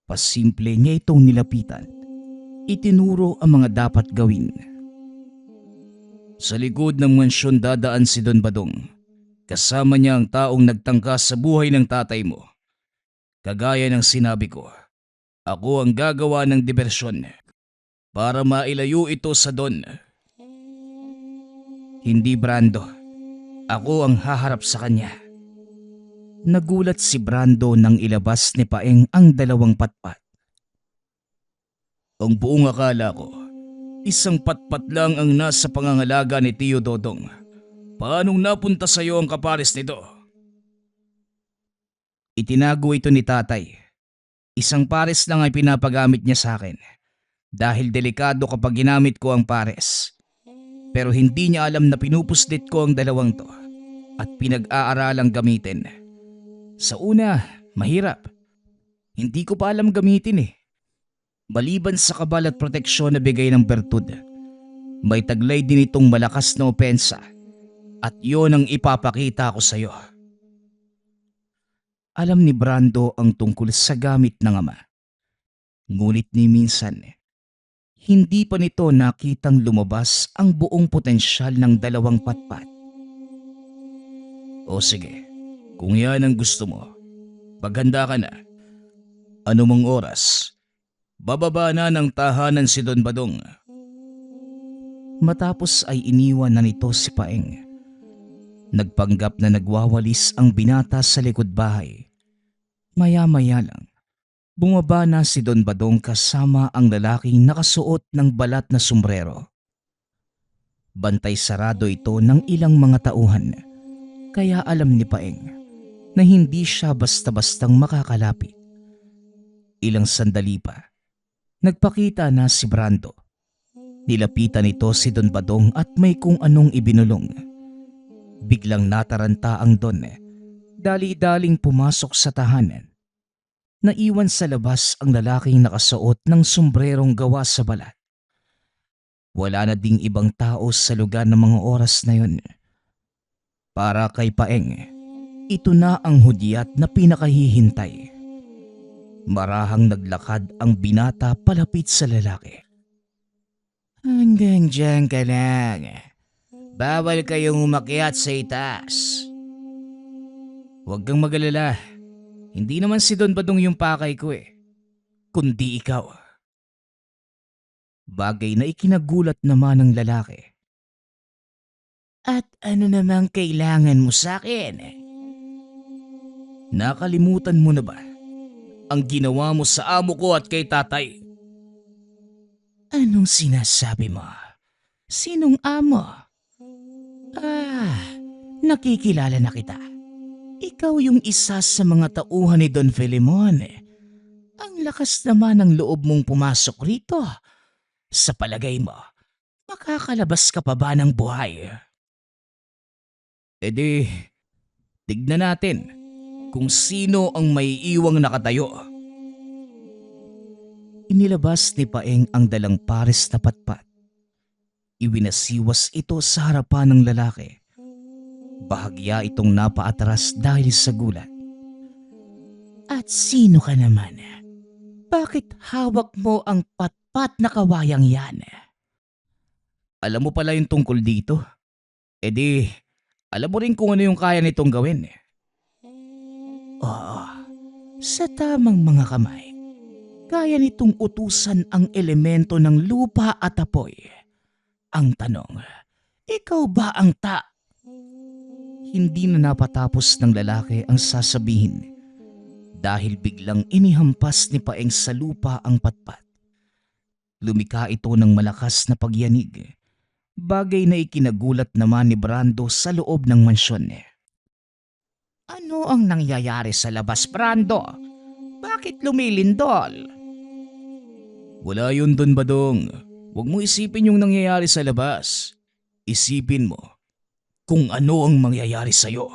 S1: pasimple niya itong nilapitan. Itinuro ang mga dapat gawin.
S3: Sa likod ng mansyon dadaan si Don Badong. Kasama niya ang taong nagtangka sa buhay ng tatay mo. Kagaya ng sinabi ko, ako ang gagawa ng diversyon para mailayo ito sa Don. Hindi, Brando. Ako ang haharap sa kanya. Nagulat si Brando nang ilabas ni Paeng ang dalawang patpat. Ang buong akala ko, isang patpat lang ang nasa pangangalaga ni Tio Dodong. Paanong napunta sa iyo ang kapares nito? Itinago ito ni tatay. Isang pares lang ay pinapagamit niya sa akin. Dahil delikado kapag ginamit ko ang pares. Pero hindi niya alam na pinupuslit ko ang dalawang to at pinag-aaralang gamitin. Sa una, mahirap. Hindi ko pa alam gamitin eh. Maliban sa kabal at proteksyon na bigay ng bertud, may taglay din itong malakas na opensa at yon ang ipapakita ko sa iyo. Alam ni Brando ang tungkol sa gamit ng ama. Ngunit ni minsan, hindi pa nito nakitang lumabas ang buong potensyal ng dalawang patpat. O sige, kung yan ang gusto mo, paghanda ka na. Anumang oras, bababa na ng tahanan si Don Badong. Matapos ay iniwan na nito si Paeng. Nagpanggap na nagwawalis ang binata sa likod bahay. Maya-maya lang, bumaba na si Don Badong kasama ang lalaking nakasuot ng balat na sombrero. Bantay sarado ito ng ilang mga tauhan, kaya alam ni Paeng na hindi siya basta-bastang makakalapit. Ilang sandali pa, nagpakita na si Brando. Nilapitan nito si Don Badong at may kung anong ibinulong. Biglang nataranta ang Don, dali-daling pumasok sa tahanan. Naiwan sa labas ang lalaking nakasuot ng sombrerong gawa sa balat. Wala na ding ibang tao sa lugar ng mga oras na yun. Para kay Paeng, ito na ang hudyat na pinakahihintay. Marahang naglakad ang binata palapit sa lalaki. Hanggang dyan ka lang. Bawal kayong umakyat sa itaas. Huwag kang mag-alala. Hindi naman si Don Badong yung pakay ko eh. Kundi ikaw. Bagay na ikinagulat naman ng lalaki. At ano namang kailangan mo sa akin? Nakalimutan mo na ba ang ginawa mo sa amo ko at kay tatay? Anong sinasabi mo? Sinong amo? Nakikilala na kita. Ikaw yung isa sa mga tauhan ni Don Filemon. Ang lakas naman ng loob mong pumasok rito. Sa palagay mo, makakalabas ka pa ba ng buhay? Tignan natin kung sino ang may iwang nakatayo. Inilabas ni Paeng ang dalang pares na patpat. Iwinasiwas ito sa harapan ng lalaki. Bahagya itong napaatras dahil sa gulat. At sino ka naman? Bakit hawak mo ang patpat na kawayang yan? Alam mo pala yung tungkol dito? Alam mo rin kung ano yung kaya nitong gawin. Oo, sa tamang mga kamay, kaya nitong utusan ang elemento ng lupa at apoy. Ang tanong, ikaw ba ang Hindi na napatapos ng lalaki ang sasabihin dahil biglang inihampas ni Paeng sa lupa ang patpat. Lumika ito ng malakas na pagyanig, bagay na ikinagulat naman ni Brando sa loob ng mansyon. Ano ang nangyayari sa labas, Brando? Bakit lumilindol? Wala yun, Don Badong. Huwag mo isipin yung nangyayari sa labas. Isipin mo kung ano ang mangyayari sa'yo.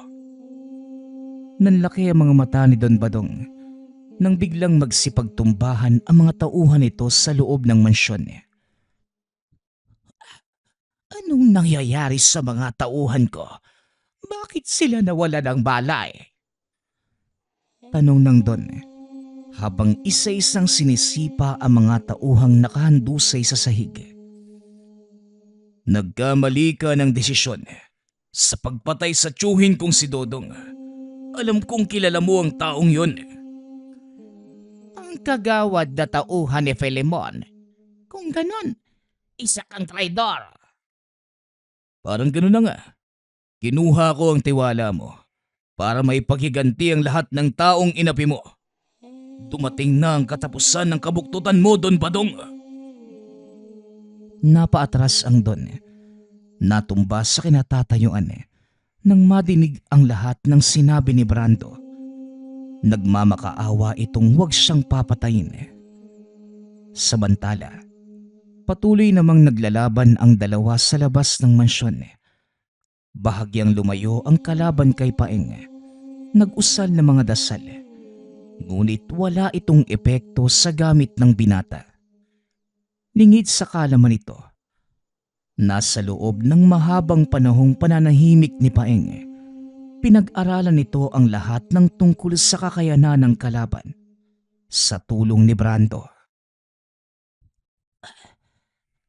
S3: Nanlaki ang mga mata ni Don Badong nang biglang magsipagtumbahan ang mga tauhan nito sa loob ng mansyon. Anong nangyayari sa mga tauhan ko? Bakit sila nawala ng balay? Tanong ng Don habang isa-isang sinisipa ang mga tauhang nakahandusay sa sahig. Nagkamali ka ng desisyon sa pagpatay sa tiyuhin kong si Dodong. Alam kong kilala mo ang taong yon.
S1: Ang kagawad na tauhan ni Filemon. Kung ganon, isa kang traidor.
S3: Parang gano'n na nga. Kinuha ko ang tiwala mo para maipaghiganti ang lahat ng taong inapi mo. Dumating na ang katapusan ng kabuktutan mo, Don Badong.
S1: Napaatras ang Don. Natumba sa kinatatayuan nang madinig ang lahat ng sinabi ni Brando. Nagmamakaawa itong huwag siyang papatayin. Samantala, patuloy namang naglalaban ang dalawa sa labas ng mansyon. Bahagyang lumayo ang kalaban kay Paeng. Nag-usal ng mga dasal. Ngunit wala itong epekto sa gamit ng binata. Lingid sa kalaman ito. Nasa loob ng mahabang panahong pananahimik ni Paeng, pinag-aralan nito ang lahat ng tungkol sa kakayanan ng kalaban sa tulong ni Brando.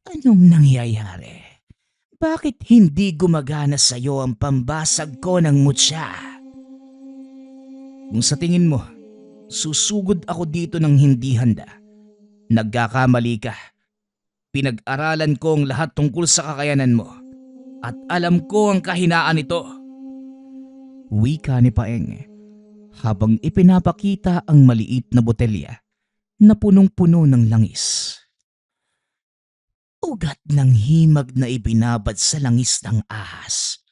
S1: Anong nangyayari? Bakit hindi gumagana sa iyo ang pambasag ko ng mutya?
S3: Kung sa tingin mo, susugod ako dito ng hindi handa, nagkakamali ka. Pinag-aralan ko ang lahat tungkol sa kakayanan mo at alam ko ang kahinaan nito.
S1: Wika ni Paeng habang ipinapakita ang maliit na botelya na punong-puno ng langis. Ugat ng himag na ibinabad sa langis ng ahas.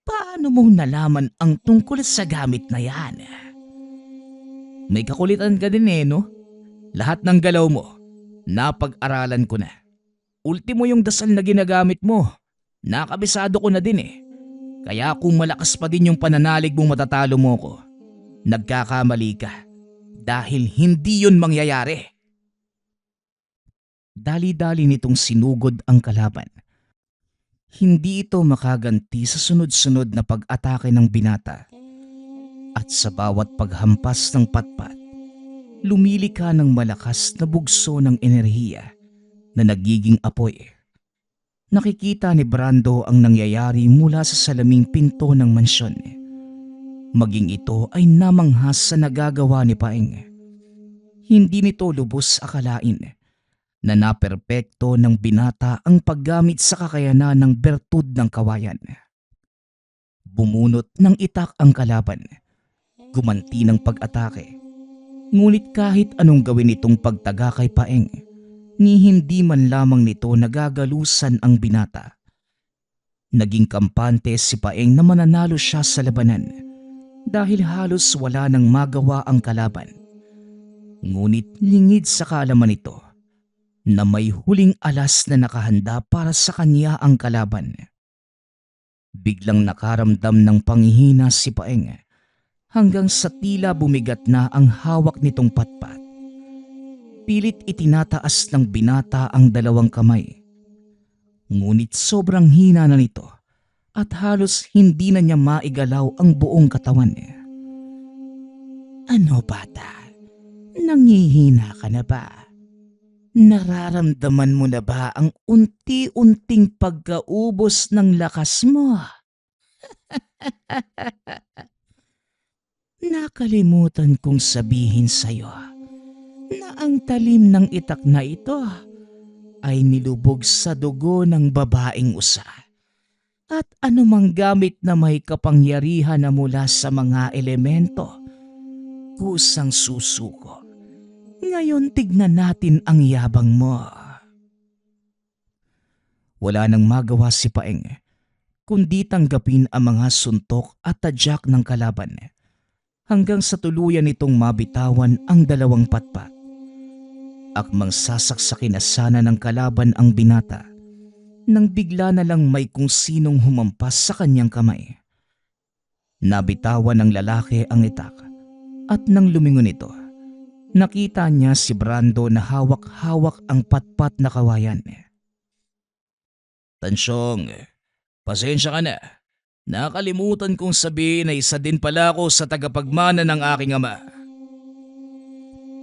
S1: Paano mo nalaman ang tungkol sa gamit na yan?
S3: May kakulitan ka din no? Lahat ng galaw mo, napag-aralan ko na. Ultimo yung dasal na ginagamit mo. Nakabisado ko na din Kaya kung malakas pa din yung pananalig mong matatalo mo ko, nagkakamali ka. Dahil hindi yun mangyayari.
S1: Dali-dali nitong sinugod ang kalaban. Hindi ito makaganti sa sunod-sunod na pag-atake ng binata. At sa bawat paghampas ng patpat, lumilika ng malakas na bugso ng enerhiya na nagiging apoy. Nakikita ni Brando ang nangyayari mula sa salaming pinto ng mansyon. Maging ito ay namanghas sa nagagawa ni Paeng. Hindi nito lubos akalain na naperpekto ng binata ang paggamit sa kakayanan ng bertud ng kawayan. Bumunot ng itak ang kalaban, gumanti ng pag-atake. Ngunit kahit anong gawin itong pagtaga kay Paeng, ni hindi man lamang nito nagagalusan ang binata. Naging kampante si Paeng na mananalo siya sa labanan dahil halos wala nang magawa ang kalaban. Ngunit lingid sa kaalaman nito na may huling alas na nakahanda para sa kanya ang kalaban. Biglang nakaramdam ng panghihina si Paeng hanggang sa tila bumigat na ang hawak nitong patpat. Pilit itinataas ng binata ang dalawang kamay. Ngunit sobrang hina na nito at halos hindi na niya maigalaw ang buong katawan. Ano bata? Nangihina ka na ba? Nararamdaman mo na ba ang unti-unting pagkaubos ng lakas mo? Nakalimutan kong sabihin sa'yo na ang talim ng itak na ito ay nilubog sa dugo ng babaeng usa. At anumang gamit na may kapangyarihan na mula sa mga elemento, kusang susuko. Ngayon tignan natin ang yabang mo. Wala nang magawa si Paeng, kundi tanggapin ang mga suntok at tadyak ng kalaban hanggang sa tuluyan nitong mabitawan ang dalawang patpat. Akmang sasaksakin na sana ng kalaban ang binata nang bigla na lang may kung sinong humampas sa kanyang kamay. Nabitawan ng lalaki ang itak at nang lumingon ito, nakita niya si Brando na hawak-hawak ang patpat na kawayan.
S3: Tansyong, pasensya ka na. Nakalimutan kong sabihin na isa din pala ako sa tagapagmana ng aking ama.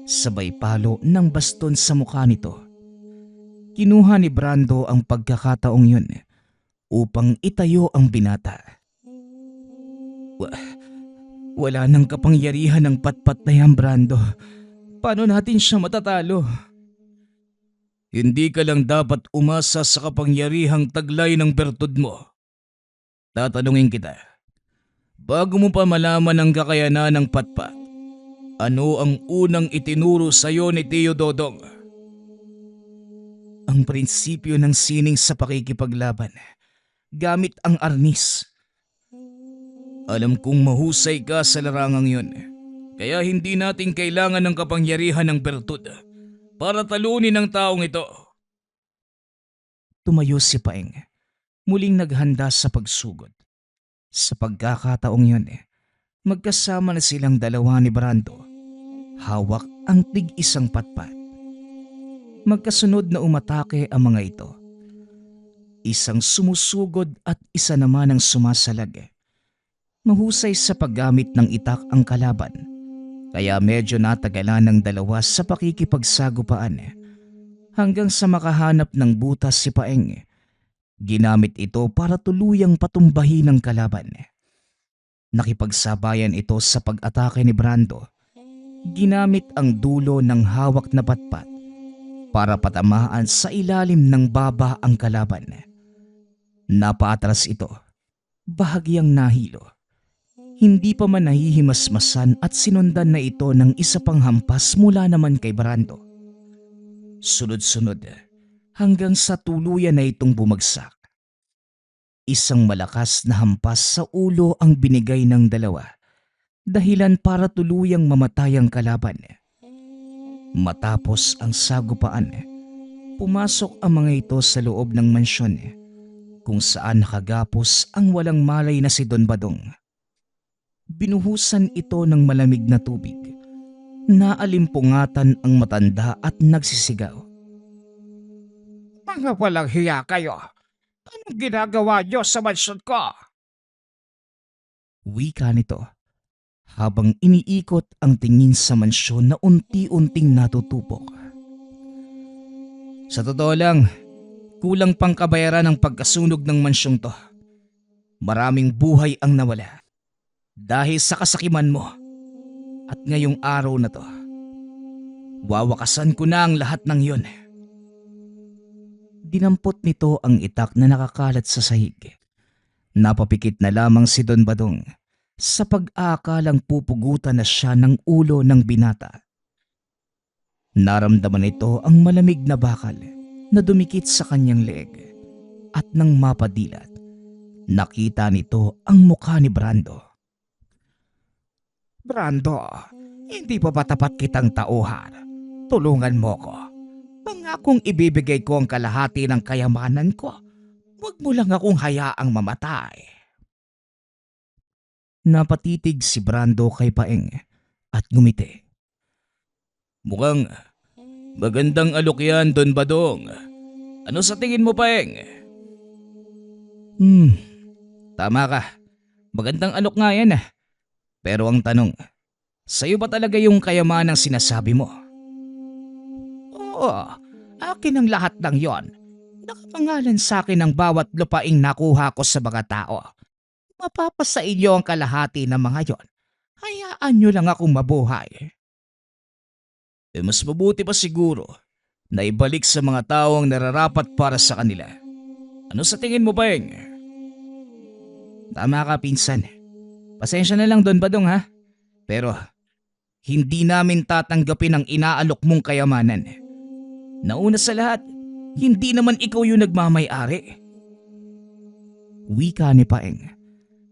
S1: Sabay palo ng baston sa mukha nito. Kinuha ni Brando ang pagkakataong yun upang itayo ang binata. Wa- Wala nang kapangyarihan ng patpat na yan, Brando. Paano natin siya matatalo? Hindi ka lang dapat umasa sa kapangyarihang taglay ng bertud mo. Tatanungin kita, bago mo pa malaman ang kakayanan ng patpat, ano ang unang itinuro sa'yo ni Tio Dodong? Ang prinsipyo ng sining sa pakikipaglaban, gamit ang arnis. Alam kong mahusay ka sa larangang yun, kaya hindi natin kailangan ng kapangyarihan ng bertud para talunin ang taong ito. Tumayo si Paeng, muling naghanda sa pagsugod. Sa pagkakataong yun, magkasama na silang dalawa ni Brando. Hawak ang tig-isang patpat. Magkasunod na umatake ang mga ito. Isang sumusugod at isa naman ang sumasalag. Mahusay sa paggamit ng itak ang kalaban, kaya medyo natagalan ng dalawa sa pakikipagsagupaan hanggang sa makahanap ng butas si Paeng. Ginamit ito para tuluyang patumbahin ang kalaban. Nakipagsabayan ito sa pag-atake ni Brando. Ginamit ang dulo ng hawak na patpat para patamaan sa ilalim ng baba ang kalaban. Napaatras ito, bahagyang nahilo. Hindi pa man nahihimasmasan at sinundan na ito ng isa pang hampas mula naman kay Brando. Sunod-sunod hanggang sa tuluyan na itong bumagsak. Isang malakas na hampas sa ulo ang binigay ng dalawa, dahilan para tuluyang mamatay ang kalaban. Matapos ang sagupaan, pumasok ang mga ito sa loob ng mansyon kung saan nakagapos ang walang malay na si Don Badong. Binuhusan ito ng malamig na tubig. Naalimpungatan ang matanda at nagsisigaw.
S2: Mga walang hiya kayo. Anong ginagawa niyo sa mansyon ko?
S1: Wika nito habang iniikot ang tingin sa mansyon na unti-unting natutupok. Sa totoo lang, kulang pang kabayaran ang pagkasunog ng mansyong to. Maraming buhay ang nawala dahil sa kasakiman mo. At ngayong araw na to, wawakasan ko na ang lahat ng yon. Dinampot nito ang itak na nakakalat sa sahig. Napapikit na lamang si Don Badong sa pag-aakalang pupugutan na siya ng ulo ng binata. Naramdaman nito ang malamig na bakal na dumikit sa kanyang leeg at nang mapadilat, nakita nito ang mukha ni Brando.
S2: Brando, hindi pa ba tapat kitang tauhan? Tulungan mo ko. Pangakong ibibigay ko ang kalahati ng kayamanan ko. Huwag mo lang akong hayaang mamatay.
S1: Napatitig si Brando kay Paeng at ngumiti. Mukhang magandang alok yan, Don Badong. Ano sa tingin mo, Paeng? Tama ka. Magandang alok nga yan . Pero ang tanong, sa'yo ba talaga yung kayamanang sinasabi mo?
S2: Oo, akin ang lahat ng yon. Nakapangalan sa akin ang bawat lupaing nakuha ko sa mga tao. Mapapasa inyo ang kalahati ng mga yon. Hayaan nyo lang akong mabuhay.
S1: Mas mabuti pa siguro na ibalik sa mga tao ang nararapat para sa kanila. Ano sa tingin mo, Paeng?
S2: Tama ka, pinsan. Pasensya na lang, Don Badong, ha? Pero hindi namin tatanggapin ang inaalok mong kayamanan. Nauna sa lahat, hindi naman ikaw yung nagmamay-ari.
S1: Wika ni Paeng,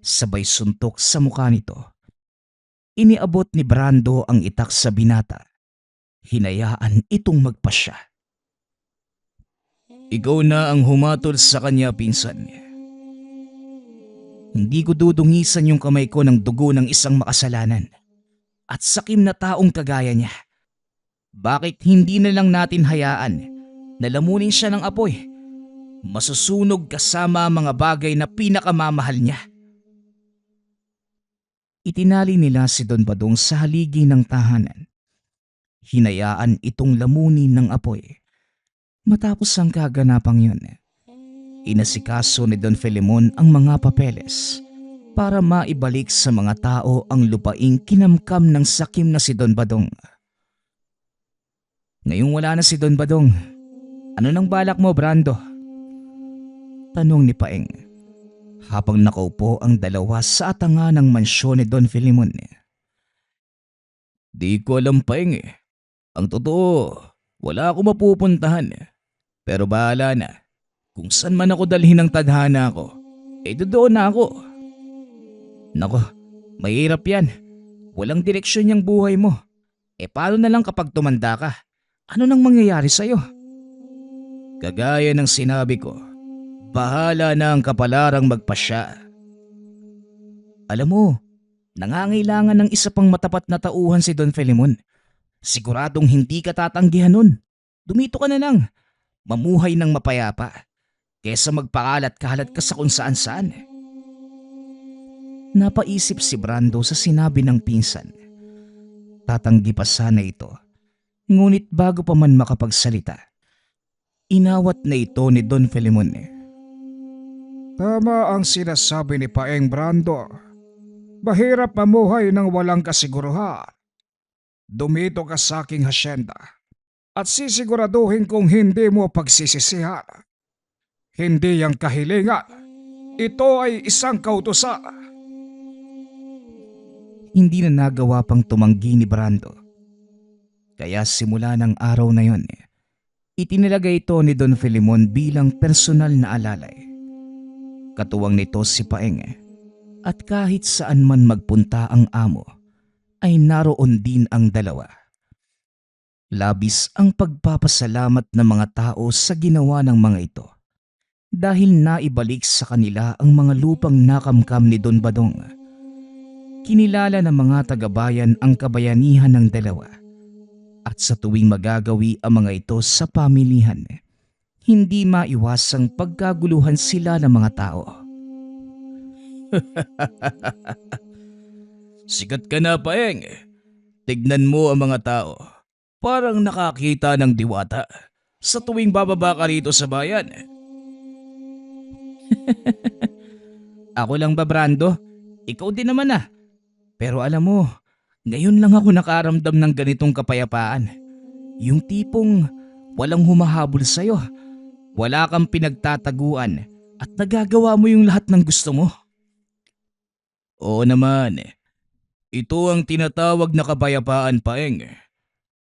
S1: sabay suntok sa mukha nito. Iniabot ni Brando ang itak sa binata. Hinayaan itong magpasya. Ikaw na ang humatol sa kanya, pinsan. Hindi ko dudungisan yung kamay ko ng dugo ng isang makasalanan at sakim na taong kagaya niya. Bakit hindi na lang natin hayaan na lamunin siya ng apoy? Masusunog kasama ang mga bagay na pinakamamahal niya. Itinali nila si Don Badong sa haligi ng tahanan. Hinayaan itong lamunin ng apoy. Matapos ang kaganapang yun, Inasikaso ni Don Filemon ang mga papeles para maibalik sa mga tao ang lupaing kinamkam ng sakim na si Don Badong. Ngayong wala na si Don Badong, ano nang balak mo, Brando? Tanong ni Paeng habang nakaupo ang dalawa sa atanga ng mansyon ni Don Filemon. Di ko alam, Paeng. Ang totoo, wala ako mapupuntahan. Pero bahala na. Kung saan man ako dalhin ng tadhana ko, doon na ako. Nako, mahirap yan. Walang direksyon yung buhay mo. Paano na lang kapag tumanda ka? Ano nang mangyayari sa'yo? Kagaya ng sinabi ko, bahala na ang kapalarang magpasya. Alam mo, nangangailangan ng isa pang matapat na tauhan si Don Filemon. Siguradong hindi ka tatanggihan nun. Dumito ka na lang. Mamuhay ng mapayapa. Kesa magpakalat-kalat ka sa kung saan-saan. Napaisip si Brando sa sinabi ng pinsan. Tatanggi pa sana ito. Ngunit bago pa man makapagsalita, inawat na ito ni Don Filemon.
S2: Tama ang sinasabi ni Paeng, Brando. Mahirap mamuhay ng walang kasiguruhan. Dumito ka sa aking hasyenda at sisiguraduhin kong hindi mo pagsisisihan. Hindi yang kahilingan. Ito ay isang kautusan.
S1: Hindi na nagawa pang tumanggi ni Brando. Kaya simula ng araw na yon, itinilagay ito ni Don Filemon bilang personal na alalay. Katuwang nito si Paeng, at kahit saan man magpunta ang amo, ay naroon din ang dalawa. Labis ang pagpapasalamat ng mga tao sa ginawa ng mga ito dahil naibalik sa kanila ang mga lupang nakamkam ni Don Badong. Kinilala ng mga tagabayan ang kabayanihan ng dalawa at sa tuwing magagawi ang mga ito sa pamilihan, hindi maiwasang pagkaguluhan sila ng mga tao. Sikat ka na, Paeng. Tignan mo ang mga tao. Parang nakakita ng diwata sa tuwing bababa ka rito sa bayan. Ako lang ba, Brando? Ikaw din naman ah. Pero alam mo, ngayon lang ako nakaramdam ng ganitong kapayapaan. Yung tipong walang humahabol sa'yo. Wala kang pinagtataguan at nagagawa mo yung lahat ng gusto mo. Oo naman. Ito ang tinatawag na kapayapaan, Paeng.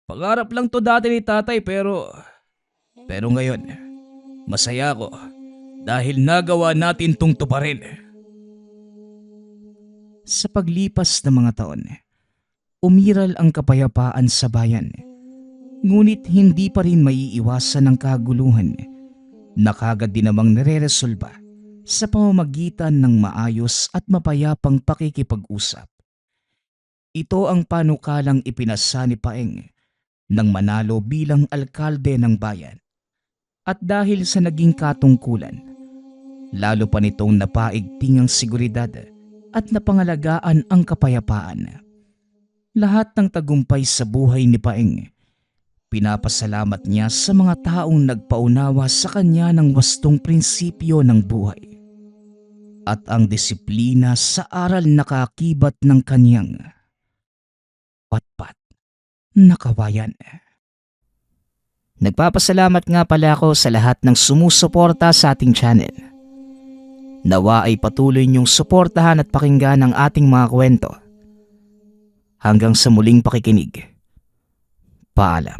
S1: Pangarap lang to dati ni tatay pero ngayon, masaya ko dahil nagawa natin tong tuparin. Sa paglipas ng mga taon, umiral ang kapayapaan sa bayan. Ngunit hindi pa rin maiiwasan ang kaguluhan na kagad din namang nare-resolba sa pamamagitan ng maayos at mapayapang pakikipag-usap. Ito ang panukalang ipinasa ni Paeng nang manalo bilang alkalde ng bayan. At dahil sa naging katungkulan, lalo pa nitong napaigting ang seguridad at napangalagaan ang kapayapaan. Lahat ng tagumpay sa buhay ni Paeng, pinapasalamat niya sa mga taong nagpaunawa sa kanya ng wastong prinsipyo ng buhay at ang disiplina sa aral na kaakibat ng kanyang patpat na kawayan. Nagpapasalamat nga pala ako sa lahat ng sumusuporta sa ating channel. Nawa ay patuloy niyong suportahan at pakinggan ang ating mga kwento. Hanggang sa muling pakikinig. Paalam.